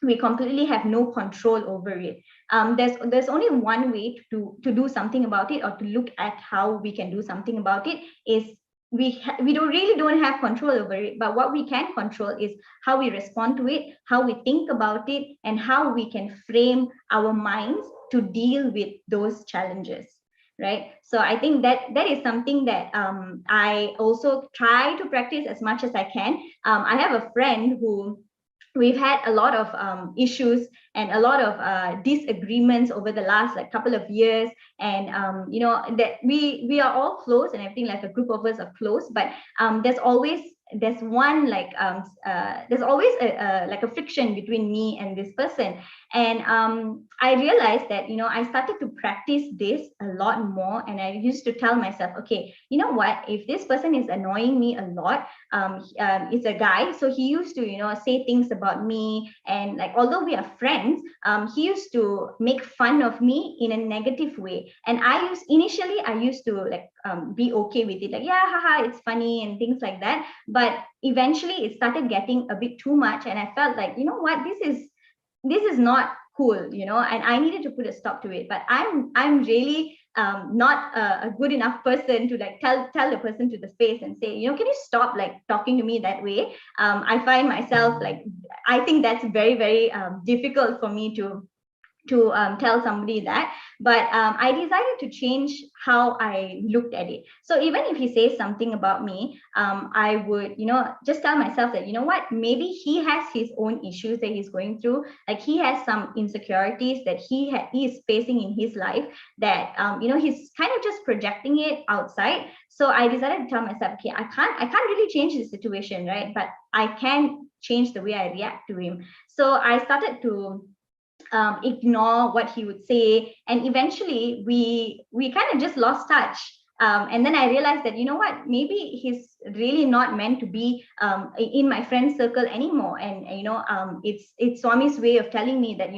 we completely have no control over it. There's only one way to do something about it, or to look at how we can do something about it, is we don't have control over it. But what we can control is how we respond to it, how we think about it, and how we can frame our minds to deal with those challenges. Right. So I think that is something that I also try to practice as much as I can. I have a friend who we've had a lot of issues and a lot of disagreements over the last couple of years, and that we are all close and everything, a group of us are close, but there's always a friction between me and this person. And I realized that I started to practice this a lot more, and I used to tell myself, okay, you know what, if this person is annoying me a lot, it's a guy, so he used to say things about me, and although we are friends, he used to make fun of me in a negative way. And I used to be okay with it, yeah, haha, it's funny and things like that. But eventually it started getting a bit too much, and I felt like, you know what, this is not cool, and I needed to put a stop to it. But I'm really not a good enough person to tell the person to the face and say, can you stop talking to me that way? I find myself I think that's very, very difficult for me to to tell somebody that, but I decided to change how I looked at it. So even if he says something about me, I would, just tell myself that, you know what, maybe he has his own issues that he's going through. Like he has some insecurities that he is facing in his life that, he's kind of just projecting it outside. So I decided to tell myself, okay, I can't really change the situation, right? But I can change the way I react to him. So I started to ignore what he would say, and eventually we kind of just lost touch. And then I realized that, you know what, maybe he's really not meant to be in my friend circle anymore. And it's Swami's way of telling me that,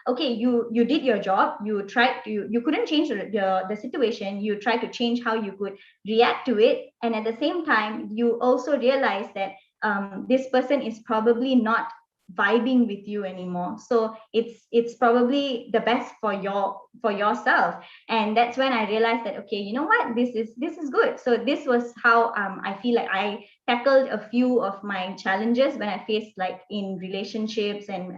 okay, you did your job, you couldn't change the situation, you tried to change how you could react to it, and at the same time you also realize that this person is probably not vibing with you anymore. So it's probably the best for yourself. And that's when I realized that, okay, you know what, this is good. So this was how I feel like I tackled a few of my challenges when I faced, like, in relationships and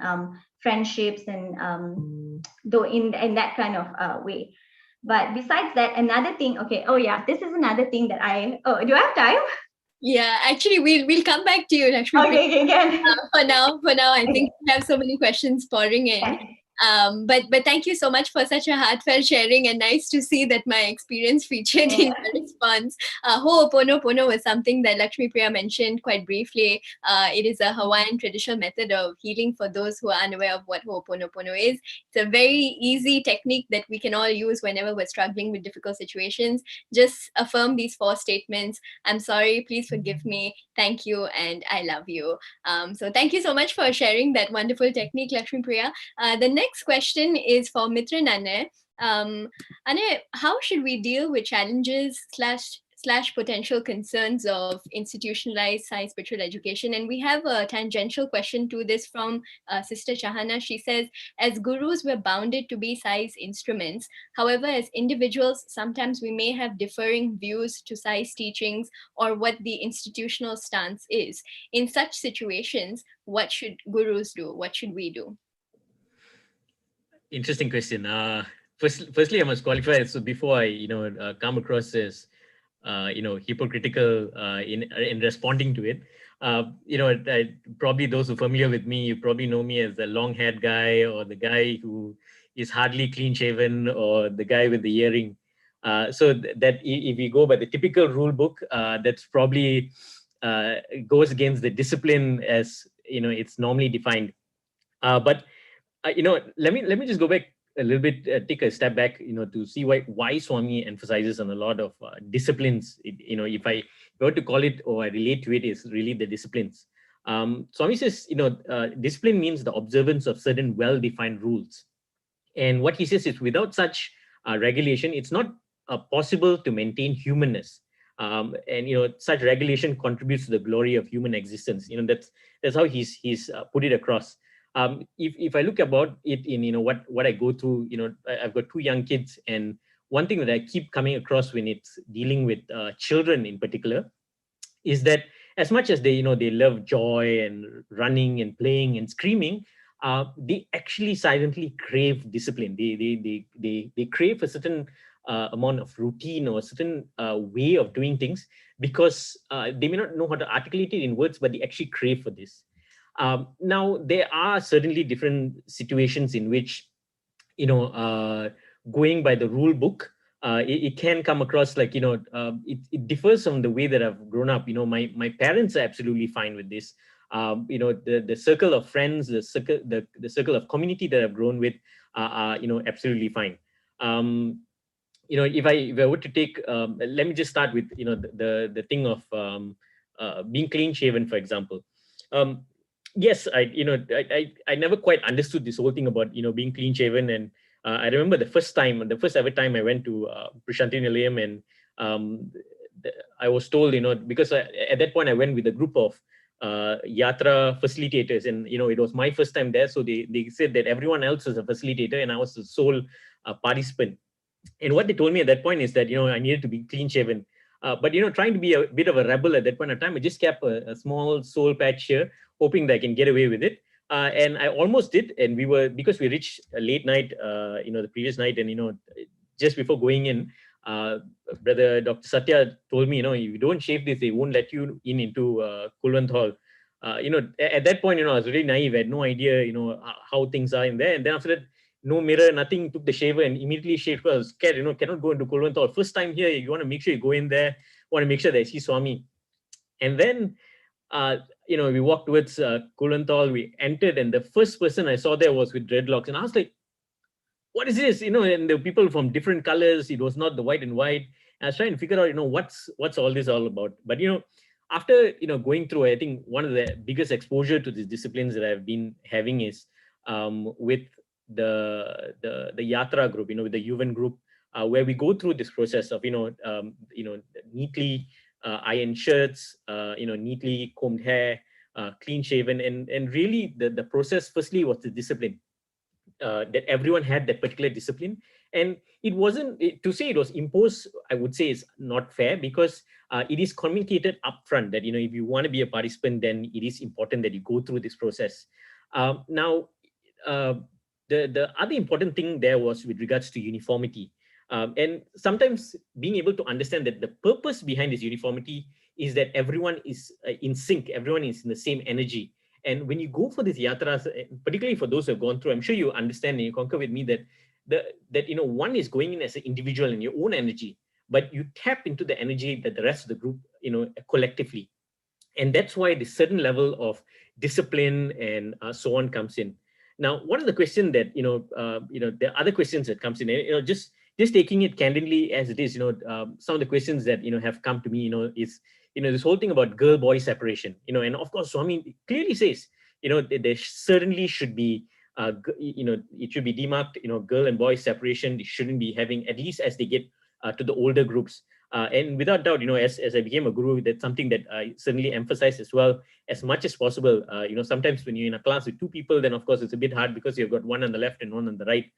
friendships, and though in that kind of way. But besides that, another thing, okay, oh yeah, this is another thing that do I have time? Yeah, actually, we'll come back to you, Lakshmi. Okay. For now, I think we have so many questions pouring in. But thank you so much for such a heartfelt sharing, and nice to see that my experience featured in your response. Ho'oponopono was something that Lakshmi Priya mentioned quite briefly. It is a Hawaiian traditional method of healing for those who are unaware of what Ho'oponopono is. It's a very easy technique that we can all use whenever we're struggling with difficult situations. Just affirm these 4 statements. I'm sorry, please forgive me, thank you, and I love you. So thank you so much for sharing that wonderful technique, Lakshmi Priya. The next question is for Mithran Anne. Anne, how should we deal with challenges slash potential concerns of institutionalized Sai spiritual education? And we have a tangential question to this from Sister Chahana. She says, as gurus, we're bounded to be Sai's instruments. However, as individuals, sometimes we may have differing views to Sai's teachings or what the institutional stance is. In such situations, what should gurus do? What should we do? Interesting question. Firstly, I must qualify. So before I, come across as, hypocritical in responding to it, probably those who are familiar with me, you probably know me as the long-haired guy, or the guy who is hardly clean-shaven, or the guy with the earring. So that if we go by the typical rule book, that's probably goes against the discipline as it's normally defined. But let me just go back a little bit, take a step back, to see why Swami emphasizes on a lot of disciplines. If I were to call it, or I relate to it, is really the disciplines. Swami says, discipline means the observance of certain well-defined rules. And what he says is, without such regulation, it's not possible to maintain humanness. And such regulation contributes to the glory of human existence. That's how he's put it across. If I look about it in what I go through, I've got 2 young kids, and one thing that I keep coming across when it's dealing with children in particular is that as much as they love joy and running and playing and screaming, they actually silently crave discipline. They crave a certain amount of routine, or a certain way of doing things, because they may not know how to articulate it in words, but they actually crave for this. Now, there are certainly different situations in which, going by the rule book, it can come across like, it differs from the way that I've grown up. My parents are absolutely fine with this. The circle of friends, the circle of community that I've grown with are absolutely fine. If I were to take, let me just start with, the thing of being clean shaven, for example. Yes, I never quite understood this whole thing about being clean shaven, and I remember the first ever time I went to Prashanthi Nilayam, and I was told, because at that point I went with a group of Yatra facilitators, and it was my first time there, so they said that everyone else was a facilitator and I was the sole participant. And what they told me at that point is that I needed to be clean shaven. But trying to be a bit of a rebel at that point of time, I just kept a small soul patch here, hoping that I can get away with it. And I almost did, and because we reached a late night, the previous night, and just before going in, brother Dr. Satya told me, if you don't shave this, they won't let you into Kulwant Hall. At that point, I was really naive. I had no idea, how things are in there. And then after that, no mirror, nothing, took the shaver and immediately shaved because I was scared, cannot go into Kulwant Hall. First time here, you want to make sure you go in there, want to make sure that I see Swami. And then, we walked towards Kulwant Hall, we entered, and the first person I saw there was with dreadlocks. And I was like, what is this? And the people from different colors, it was not the white and white. And I was trying to figure out, what's all this all about? But, after, going through, I think one of the biggest exposure to these disciplines that I've been having is with the Yatra group, with the Yuvan group, where we go through this process of, neatly ironed shirts, neatly combed hair, clean shaven, and really the process firstly was the discipline. That everyone had that particular discipline, and it wasn't to say it was imposed. I would say is not fair, because it is communicated upfront that if you want to be a participant, then it is important that you go through this process. Now, the other important thing there was with regards to uniformity, and sometimes being able to understand that the purpose behind this uniformity is that everyone is in sync, everyone is in the same energy. And when you go for these yatras, particularly for those who have gone through, I'm sure you understand and you concur with me that one is going in as an individual in your own energy, but you tap into the energy that the rest of the group, collectively. And that's why the certain level of discipline and so on comes in. Now, one of the questions that, the other questions that comes in, just taking it candidly as it is, some of the questions that, have come to me, is, this whole thing about girl-boy separation, and of course, Swami clearly says, there certainly should be, it should be demarked, girl and boy separation. They shouldn't be having, at least as they get to the older groups. And without doubt, as I became a guru, that's something that I certainly emphasize as well, as much as possible. Sometimes when you're in a class with two people, then of course it's a bit hard because you've got one on the left and one on the right.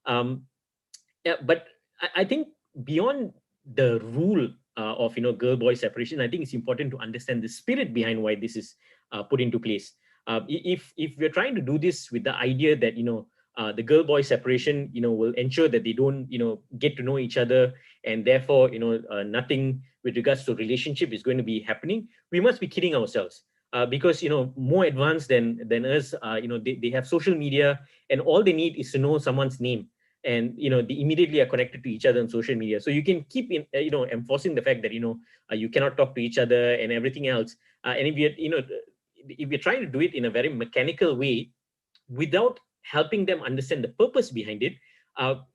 But I think beyond the rule of girl-boy separation, I think it's important to understand the spirit behind why this is put into place. If we're trying to do this with the idea that the girl-boy separation will ensure that they don't get to know each other, and therefore nothing with regards to relationship is going to be happening, we must be kidding ourselves. Because more advanced than us, they have social media, and all they need is to know someone's name. And they immediately are connected to each other on social media. So you can keep enforcing the fact that you cannot talk to each other and everything else. And if you're trying to do it in a very mechanical way, without helping them understand the purpose behind it,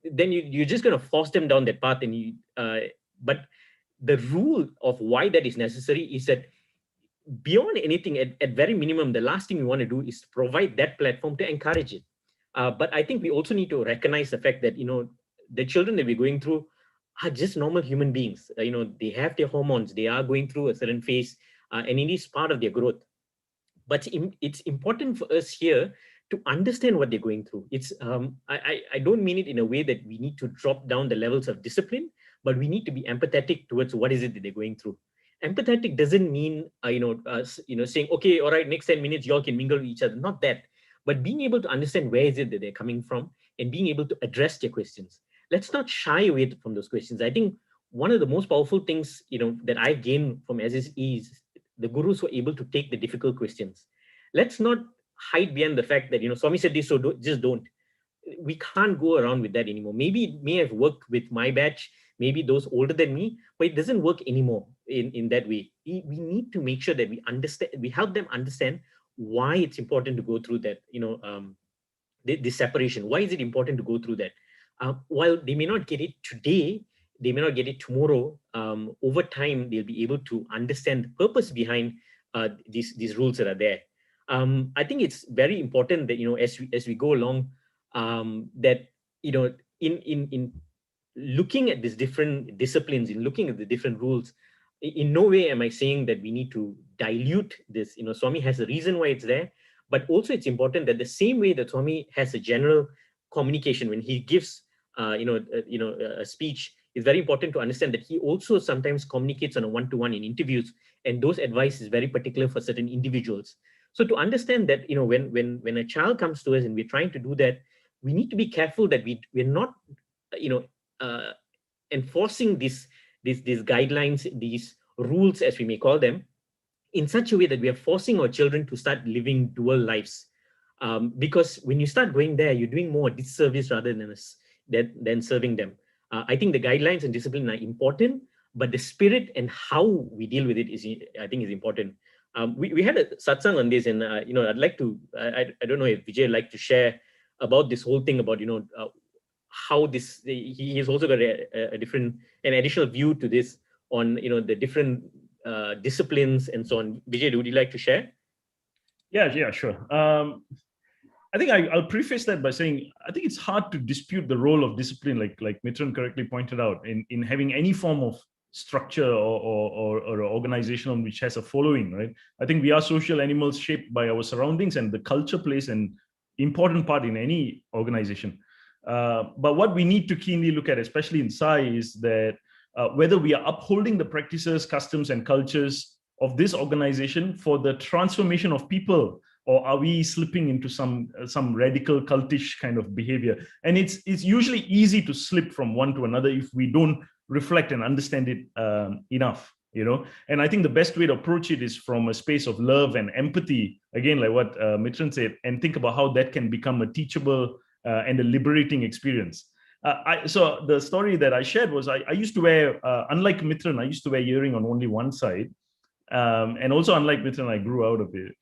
then you're just going to force them down that path. And but the rule of why that is necessary is that beyond anything, at very minimum, the last thing we want to do is provide that platform to encourage it. But I think we also need to recognize the fact that, the children that we're going through are just normal human beings. They have their hormones, they are going through a certain phase, and it is part of their growth. But it's important for us here to understand what they're going through. It's I don't mean it in a way that we need to drop down the levels of discipline, but we need to be empathetic towards what is it that they're going through. Empathetic doesn't mean, saying, okay, all right, next 10 minutes, y'all can mingle with each other. Not that. But being able to understand where is it that they're coming from and being able to address their questions. Let's not shy away from those questions. I think one of the most powerful things, that I've gained from SSE is the gurus were able to take the difficult questions. Let's not hide behind the fact that, Swami said this, so just don't. We can't go around with that anymore. Maybe it may have worked with my batch, maybe those older than me, but it doesn't work anymore in that way. We need to make sure that we help them understand why it's important to go through that, this separation. Why is it important to go through that? While they may not get it today, they may not get it tomorrow, over time, they'll be able to understand the purpose behind these rules that are there. I think it's very important that, as we go along, that, in looking at these different disciplines, in looking at the different rules, in no way am I saying that we need to dilute this. Swami has a reason why it's there, but also it's important that the same way that Swami has a general communication when he gives, a speech, it's very important to understand that he also sometimes communicates on a one-to-one in interviews, and those advice is very particular for certain individuals. So to understand that, when a child comes to us and we're trying to do that, we need to be careful that we're not, enforcing these guidelines, these rules, as we may call them, in such a way that we are forcing our children to start living dual lives. Because when you start going there, you're doing more disservice rather than serving them. I think the guidelines and discipline are important, but the spirit and how we deal with it is important. We had a satsang on this, and I'd like to. I don't know if Vijay would like to share about this whole thing about how this. He has also got an additional view to this on the different disciplines and so on. Vijay, would you like to share? Yeah, sure. I think I'll preface that by saying I think it's hard to dispute the role of discipline, like Mithran correctly pointed out, in having any form of structure or organization which has a following, right? I think we are social animals shaped by our surroundings, and the culture plays an important part in any organization. But what we need to keenly look at, especially in SAI, is that whether we are upholding the practices, customs, and cultures of this organization for the transformation of people, or are we slipping into some radical cultish kind of behavior? And it's usually easy to slip from one to another if we don't reflect and understand it enough, And I think the best way to approach it is from a space of love and empathy, again, like what Mithran said, and think about how that can become a teachable and a liberating experience. So the story that I shared was I used to wear, unlike Mithran, I used to wear earring on only one side. And also, unlike Mithran, I grew out of it.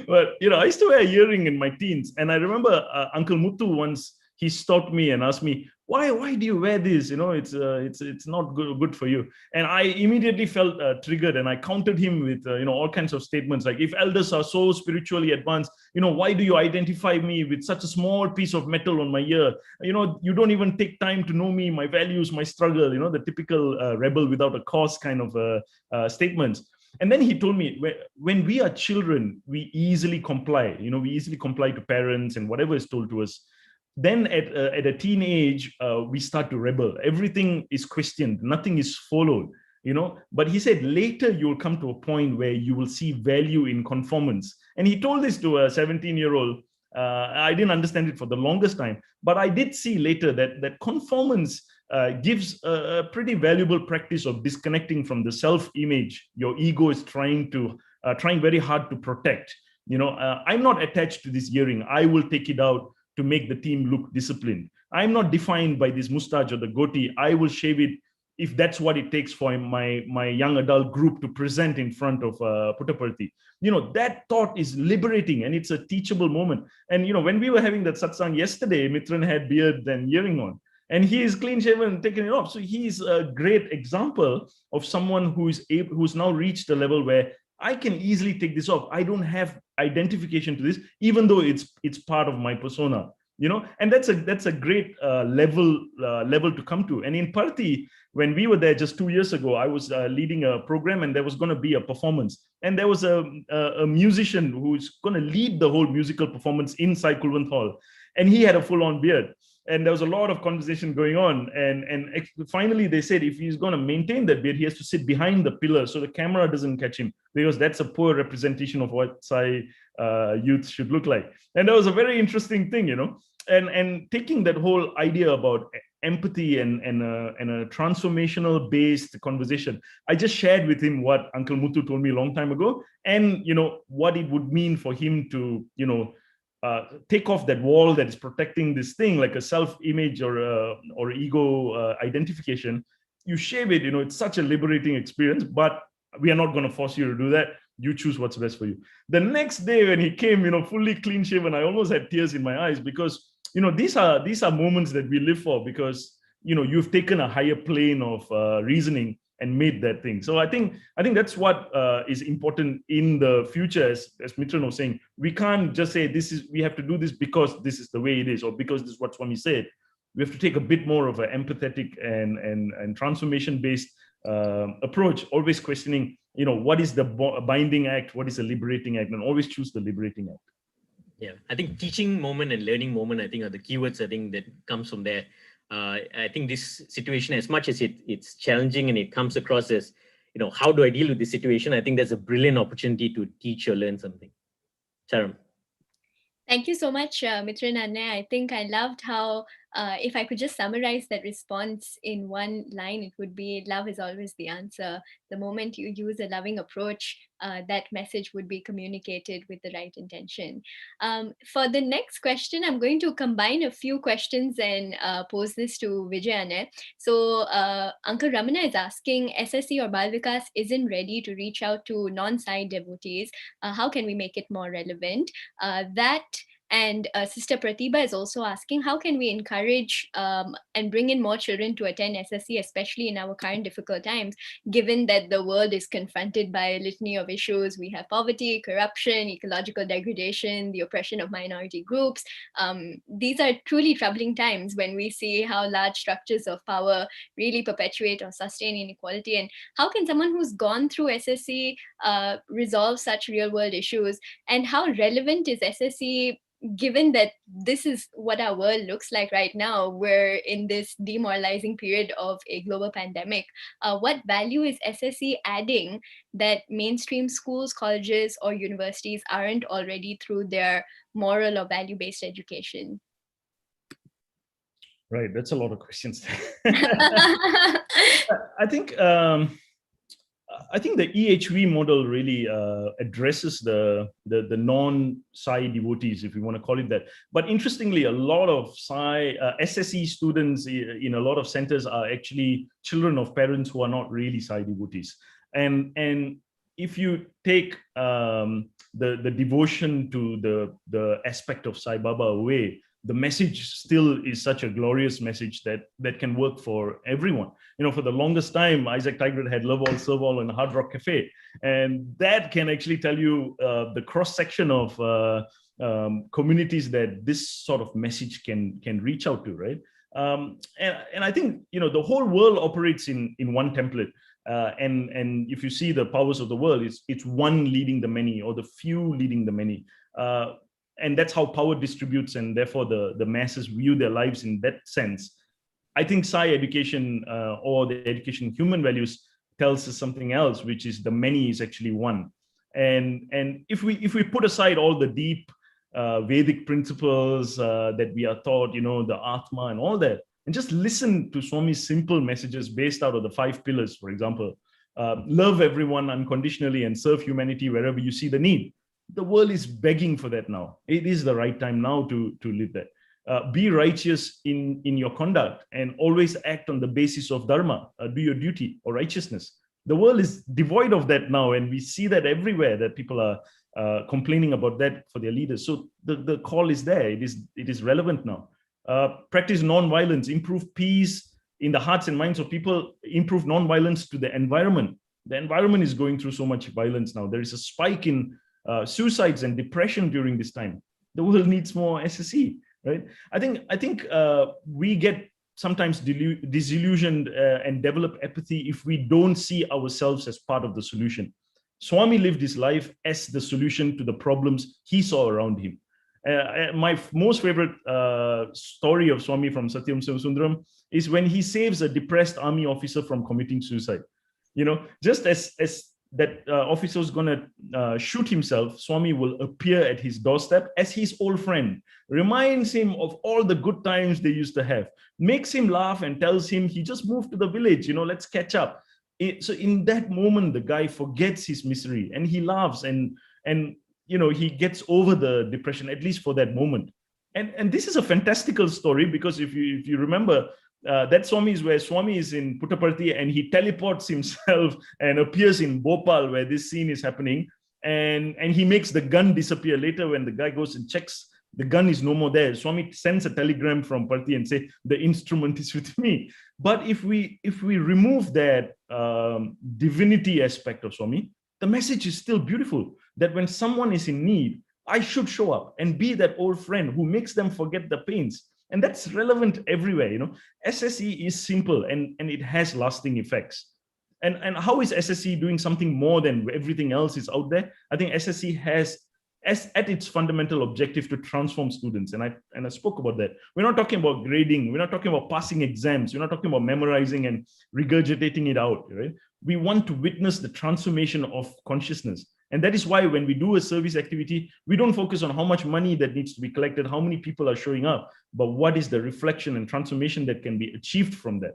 But I used to wear an earring in my teens, and I remember Uncle Muthu once, he stopped me and asked me, why do you wear this? It's not good for you. And I immediately felt triggered, and I countered him with all kinds of statements like, if elders are so spiritually advanced, why do you identify me with such a small piece of metal on my ear? You don't even take time to know me, my values, my struggle, the typical rebel without a cause kind of statements. And then he told me, when we are children, we easily comply. We easily comply to parents and whatever is told to us. Then at a teenage, we start to rebel. Everything is questioned. Nothing is followed, But he said later you'll come to a point where you will see value in conformance. And he told this to a 17-year-old. I didn't understand it for the longest time, but I did see later that conformance gives a pretty valuable practice of disconnecting from the self-image your ego is trying very hard to protect. I'm not attached to this earring. I will take it out to make the team look disciplined. I'm not defined by this mustache or the goatee. I will shave it if that's what it takes for my young adult group to present in front of Puttaparthi. That thought is liberating, and it's a teachable moment. And when we were having that satsang yesterday, Mithran had beard and earring on, and he is clean shaven and taken it off. So he's a great example of someone who's now reached a level where I can easily take this off. I don't have identification to this, even though it's part of my persona, and that's a great level to come to. And in Parthi, when we were there just 2 years ago, I was leading a program, and there was going to be a performance, and there was a musician who's going to lead the whole musical performance inside Kulwant Hall, and he had a full-on beard. And there was a lot of conversation going on. And finally, they said if he's going to maintain that beard, he has to sit behind the pillar so the camera doesn't catch him, because that's a poor representation of what Sai youth should look like. And that was a very interesting thing, and taking that whole idea about empathy and a transformational based conversation. I just shared with him what Uncle Muthu told me a long time ago, and what it would mean for him to take off that wall that is protecting this thing, like a self-image or ego identification. You shave it, it's such a liberating experience, but we are not going to force you to do that. You choose what's best for you. The next day when he came, fully clean shaven, I almost had tears in my eyes, because these are moments that we live for, because you've taken a higher plane of reasoning and made that thing. So I think that's what is important in the future. As Mithran was saying, we can't just say we have to do this because this is the way it is, or because this is what Swami said. We have to take a bit more of an empathetic and transformation-based approach, always questioning, what is the binding act, what is a liberating act, and always choose the liberating act. Yeah, I think teaching moment and learning moment, I think, are the keywords, I think, that comes from there. I think this situation, as much as it's challenging and it comes across as how do I deal with this situation? I think there's a brilliant opportunity to teach or learn something. Saram. Thank you so much, Mithran and Anne. I think I loved how, if I could just summarize that response in one line, it would be love is always the answer. The moment you use a loving approach, that message would be communicated with the right intention. For the next question, I'm going to combine a few questions and pose this to Vijay and Anne. So Uncle Ramana is asking, SSE or Bal Vikas isn't ready to reach out to non-Sai devotees. How can we make it more relevant? And Sister Pratibha is also asking, how can we encourage and bring in more children to attend SSE, especially in our current difficult times, given that the world is confronted by a litany of issues. We have poverty, corruption, ecological degradation, the oppression of minority groups. These are truly troubling times when we see how large structures of power really perpetuate or sustain inequality. And how can someone who's gone through SSE resolve such real world issues? And how relevant is SSE, given that this is what our world looks like right now? We're in this demoralizing period of a global pandemic. What value is SSE adding that mainstream schools, colleges, or universities aren't already through their moral or value-based education? Right, that's a lot of questions. I think the EHV model really addresses the non-Sai devotees, if you want to call it that. But interestingly, a lot of Sai SSE students in a lot of centers are actually children of parents who are not really Sai devotees. And if you take the devotion to the aspect of Sai Baba away, the message still is such a glorious message that can work for everyone. For the longest time, Isaac Tigert had Love All, Serve All and Hard Rock Cafe. And that can actually tell you the cross-section of communities that this sort of message can reach out to, right? And I think, the whole world operates in one template. And if you see the powers of the world, it's one leading the many, or the few leading the many. And that's how power distributes, and therefore the masses view their lives in that sense. I think Sai education or the education in human values tells us something else, which is the many is actually one. And if we put aside all the deep Vedic principles that we are taught, the Atma and all that, and just listen to Swami's simple messages based out of the 5 pillars, for example, love everyone unconditionally and serve humanity wherever you see the need. The world is begging for that now. It is the right time now to live that. Be righteous in your conduct and always act on the basis of dharma. Do your duty or righteousness. The world is devoid of that now, and we see that everywhere, that people are complaining about that for their leaders. So the call is there. It is relevant now. Practice non-violence, improve peace in the hearts and minds of people, improve non-violence to the environment. The environment is going through so much violence now. There is a spike in suicides and depression during this time. The world needs more SSE, right? I think we get sometimes disillusioned and develop apathy if we don't see ourselves as part of the solution. Swami lived his life as the solution to the problems he saw around him. My most favorite story of Swami from Satyam Sivasundaram is when he saves a depressed army officer from committing suicide. Just as that officer is going to shoot himself, Swami will appear at his doorstep as his old friend, reminds him of all the good times they used to have, makes him laugh and tells him he just moved to the village, let's catch up. So in that moment, the guy forgets his misery and he laughs and he gets over the depression, at least for that moment. And this is a fantastical story, because if you remember, that Swami is where Swami is in Puttaparthi and he teleports himself and appears in Bhopal where this scene is happening, and he makes the gun disappear. Later, when the guy goes and checks, the gun is no more there. Swami sends a telegram from Parthi and say, the instrument is with me. But if we remove that divinity aspect of Swami, the message is still beautiful, that when someone is in need, I should show up and be that old friend who makes them forget the pains. And that's relevant everywhere. SSE is simple and it has lasting effects. And how is SSE doing something more than everything else is out there? I think SSE has at its fundamental objective to transform students. And I spoke about that. We're not talking about grading. We're not talking about passing exams. We're not talking about memorizing and regurgitating it out, right? we want to witness the transformation of consciousness. And that is why when we do a service activity, we don't focus on how much money that needs to be collected, how many people are showing up, but what is the reflection and transformation that can be achieved from that.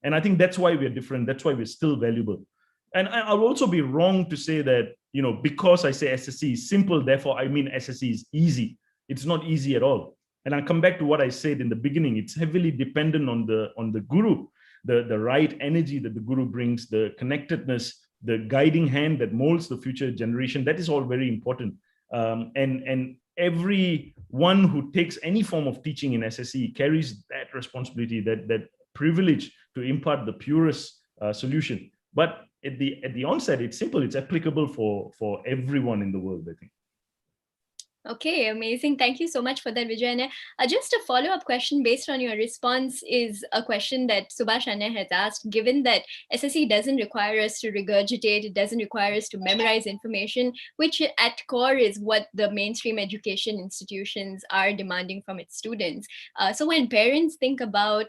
And I think that's why we're different. That's why we're still valuable. And I'll also be wrong to say that, because I say SSE is simple, therefore I mean SSE is easy. It's not easy at all. And I'll come back to what I said in the beginning. It's heavily dependent on the guru, the right energy that the guru brings, the connectedness, the guiding hand that molds the future generation. That is all very important. And everyone who takes any form of teaching in SSE carries that responsibility, that privilege to impart the purest solution. But at the onset, it's simple. It's applicable for everyone in the world, I think. Okay, amazing. Thank you so much for that, Vijay. Just a follow-up question based on your response is a question that Subhash Anna has asked. Given that SSE doesn't require us to regurgitate, it doesn't require us to memorize information, which at core is what the mainstream education institutions are demanding from its students. So when parents think about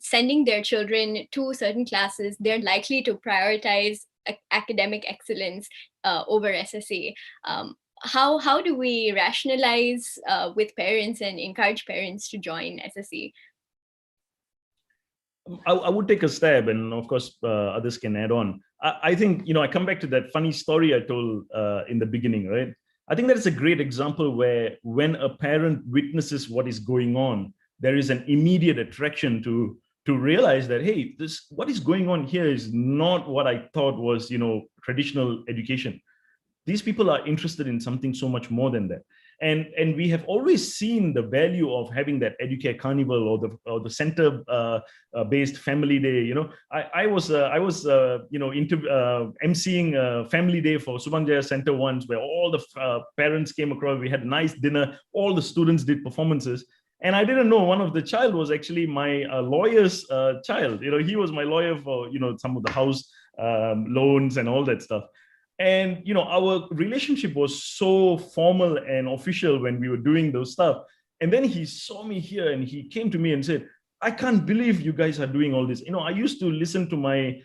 sending their children to certain classes, they're likely to prioritize academic excellence over SSE. How do we rationalize with parents and encourage parents to join SSE? I would take a stab, and of course others can add on. I think, I come back to that funny story I told in the beginning, right? I think that is a great example where when a parent witnesses what is going on, there is an immediate attraction to realize that, hey, what is going on here is not what I thought was, traditional education. These people are interested in something so much more than that. And we have always seen the value of having that Educare Carnival or the center based family day. I was emceeing a family day for Subangjaya Center once, where all the parents came across. We had a nice dinner. All the students did performances. And I didn't know one of the child was actually my lawyer's child. He was my lawyer for, some of the house loans and all that stuff. And, our relationship was so formal and official when we were doing those stuff. And then he saw me here and he came to me and said, I can't believe you guys are doing all this. I used to listen to my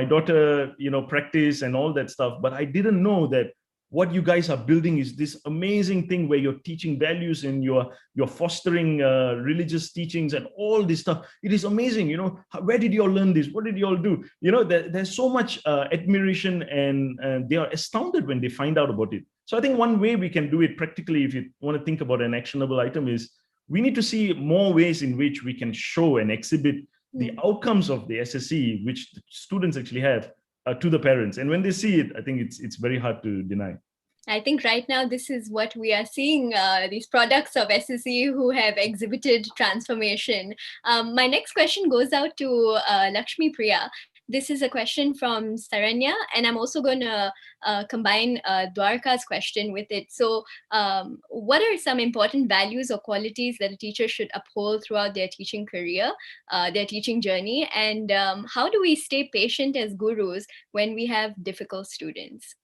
daughter, practice and all that stuff, but I didn't know that what you guys are building is this amazing thing where you're teaching values and you're fostering religious teachings and all this stuff. It is amazing. Where did you all learn this? What did you all do? There's so much admiration, and they are astounded when they find out about it. So I think one way we can do it practically, if you want to think about an actionable item, is we need to see more ways in which we can show and exhibit the outcomes of the SSE, which the students actually have, to the parents. And when they see it, I think it's very hard to deny. I think right now this is what we are seeing, these products of SSE who have exhibited transformation. My next question goes out to Lakshmi Priya. This is a question from Saranya, and I'm also going to combine Dwarka's question with it. So what are some important values or qualities that a teacher should uphold throughout their teaching career, their teaching journey? And how do we stay patient as gurus when we have difficult students?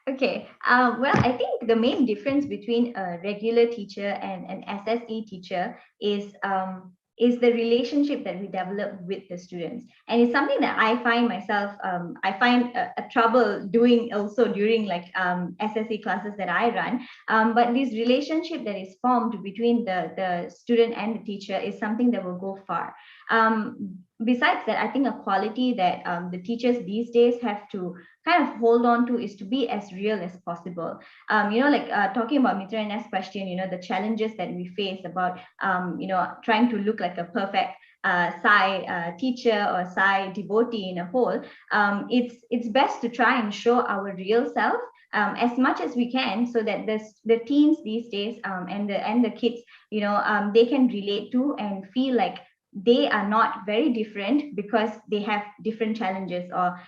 Okay, well, I think the main difference between a regular teacher and an SSE teacher is the relationship that we develop with the students. And it's something that I find myself, I find a trouble doing also during SSE classes that I run. But this relationship that is formed between the student and the teacher is something that will go far. Besides that, I think a quality that the teachers these days have to kind of hold on to is to be as real as possible. Talking about Mithran's question, the challenges that we face about, trying to look like a perfect SAI teacher or SAI devotee in a whole. It's best to try and show our real self as much as we can, so that the teens these days and the kids, they can relate to and feel like they are not very different because they have different challenges or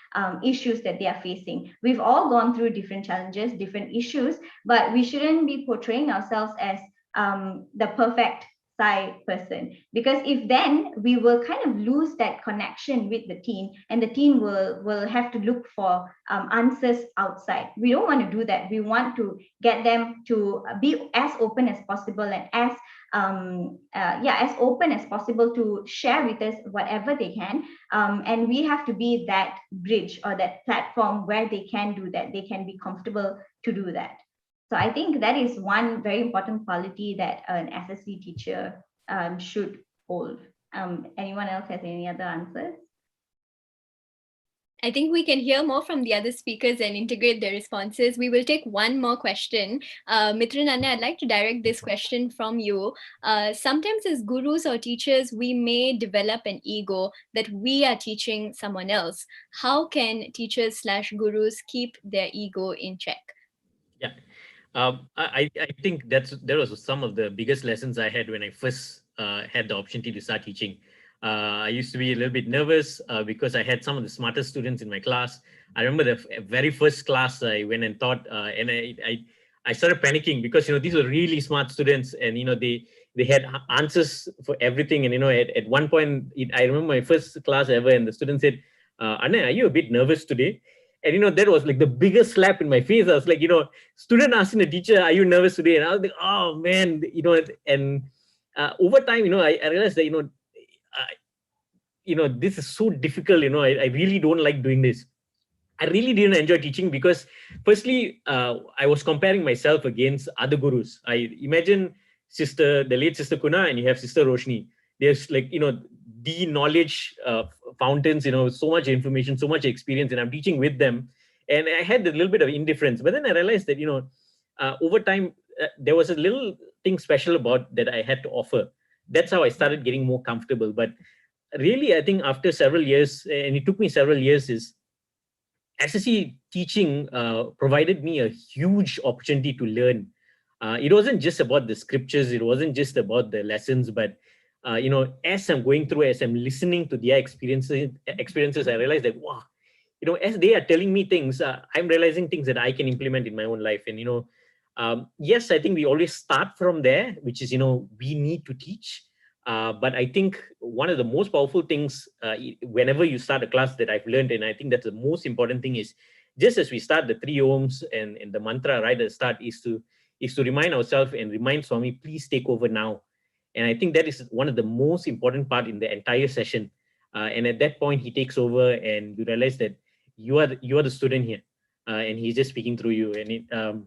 issues that they are facing. We've all gone through different challenges, different issues, but we shouldn't be portraying ourselves as the perfect SAI person, because if then we will kind of lose that connection with the teen, and the teen will have to look for answers outside. We don't want to do that. We want to get them to be as open as possible and as open as possible to share with us whatever they can, and we have to be that bridge or that platform where they can do that. They can be comfortable to do that. So I think that is one very important quality that an SSE teacher should hold. Anyone else has any other answers? I think we can hear more from the other speakers and integrate their responses. We will take one more question. Mithran, Anna, I'd like to direct this question from you. Sometimes as gurus or teachers, we may develop an ego that we are teaching someone else. How can teachers/gurus keep their ego in check? Yeah, I think there was some of the biggest lessons I had when I first had the opportunity to start teaching. I used to be a little bit nervous because I had some of the smartest students in my class. I remember the very first class I went and taught, and I started panicking because these were really smart students, and they had answers for everything. And at one point, I remember my first class ever, and the student said, "Anna, are you a bit nervous today?" And that was like the biggest slap in my face. I was like, student asking the teacher, "Are you nervous today?" And I was like, "Oh man," and over time, I realized that this is so difficult. I really don't like doing this. I really didn't enjoy teaching because, firstly, I was comparing myself against other gurus. I imagine the late Sister Kuna, and you have Sister Roshni. There's the knowledge fountains, so much information, so much experience, and I'm teaching with them. And I had a little bit of indifference, but then I realized that, over time, there was a little thing special about that I had to offer. That's how I started getting more comfortable. But really, I think after several years, and it took me several years, is SSE teaching provided me a huge opportunity to learn. It wasn't just about the scriptures, it wasn't just about the lessons, but as I'm going through, as I'm listening to their experiences, I realized that, wow, as they are telling me things, I'm realizing things that I can implement in my own life. And yes, I think we always start from there, which is we need to teach. But I think one of the most powerful things whenever you start a class that I've learned, and I think that's the most important thing, is just as we start the 3 Ohms and the mantra right at the start, is to remind ourselves and remind Swami, please take over now. And I think that is one of the most important part in the entire session. And at that point, he takes over, and you realize that you are the student here, and he's just speaking through you. And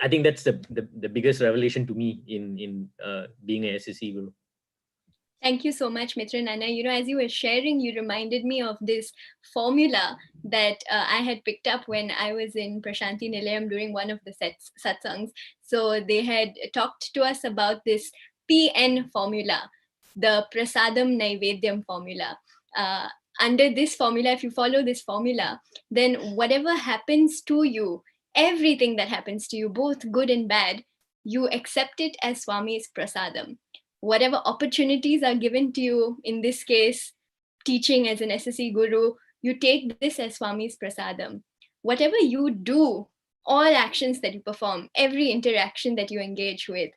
I think that's the biggest revelation to me in being a SSE guru. Thank you so much, Mithran. Anna, as you were sharing, you reminded me of this formula that I had picked up when I was in Prashanti Nilayam during one of the satsangs. So they had talked to us about this PN formula, the Prasadam Naivedyam formula. Under this formula, if you follow this formula, then whatever happens to you, everything that happens to you, both good and bad, you accept it as Swami's Prasadam. Whatever opportunities are given to you, in this case, teaching as an SSE guru, you take this as Swami's Prasadam. Whatever you do, all actions that you perform, every interaction that you engage with,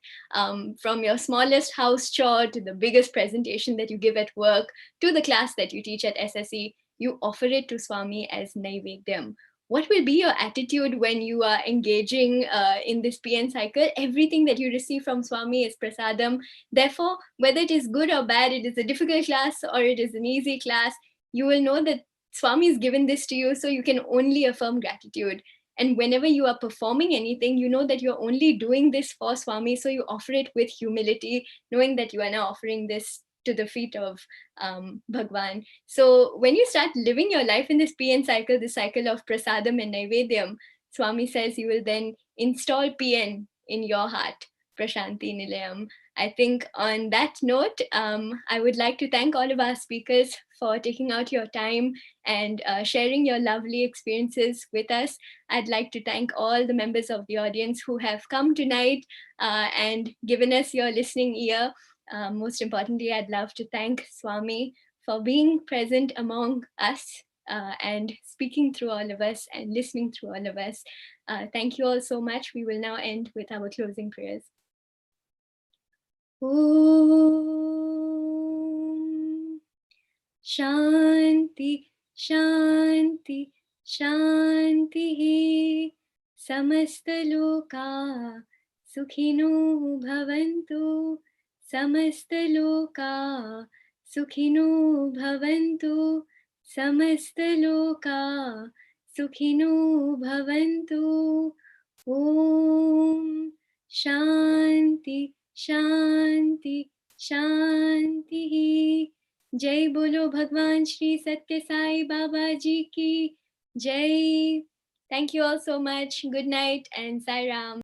from your smallest house chore to the biggest presentation that you give at work, to the class that you teach at SSE, you offer it to Swami as Naivedyam. What will be your attitude when you are engaging in this PN cycle? Everything that you receive from Swami is prasadam. Therefore, whether it is good or bad, it is a difficult class or it is an easy class, you will know that Swami has given this to you, so you can only affirm gratitude. And whenever you are performing anything, you know that you're only doing this for Swami, so you offer it with humility, knowing that you are now offering this to the feet of Bhagwan. So when you start living your life in this PN cycle, the cycle of prasadam and naivedyam, Swami says you will then install PN in your heart, Prashanti Nilayam. I think on that note, I would like to thank all of our speakers for taking out your time and sharing your lovely experiences with us. I'd like to thank all the members of the audience who have come tonight and given us your listening ear. Most importantly, I'd love to thank Swami for being present among us and speaking through all of us and listening through all of us. Thank you all so much. We will now end with our closing prayers. Om Shanti, Shanti, Shanti. Samastaloka Sukhino Bhavantu. Samastaloka Sukhino Bhavantu. Samastaloka Sukhino Bhavantu. Om Shanti, Shanti, Shanti. Jai Bolo Bhagwan Shri Satya Sai Baba Ji ki Jai. Thank you all so much. Good night and Sai Ram.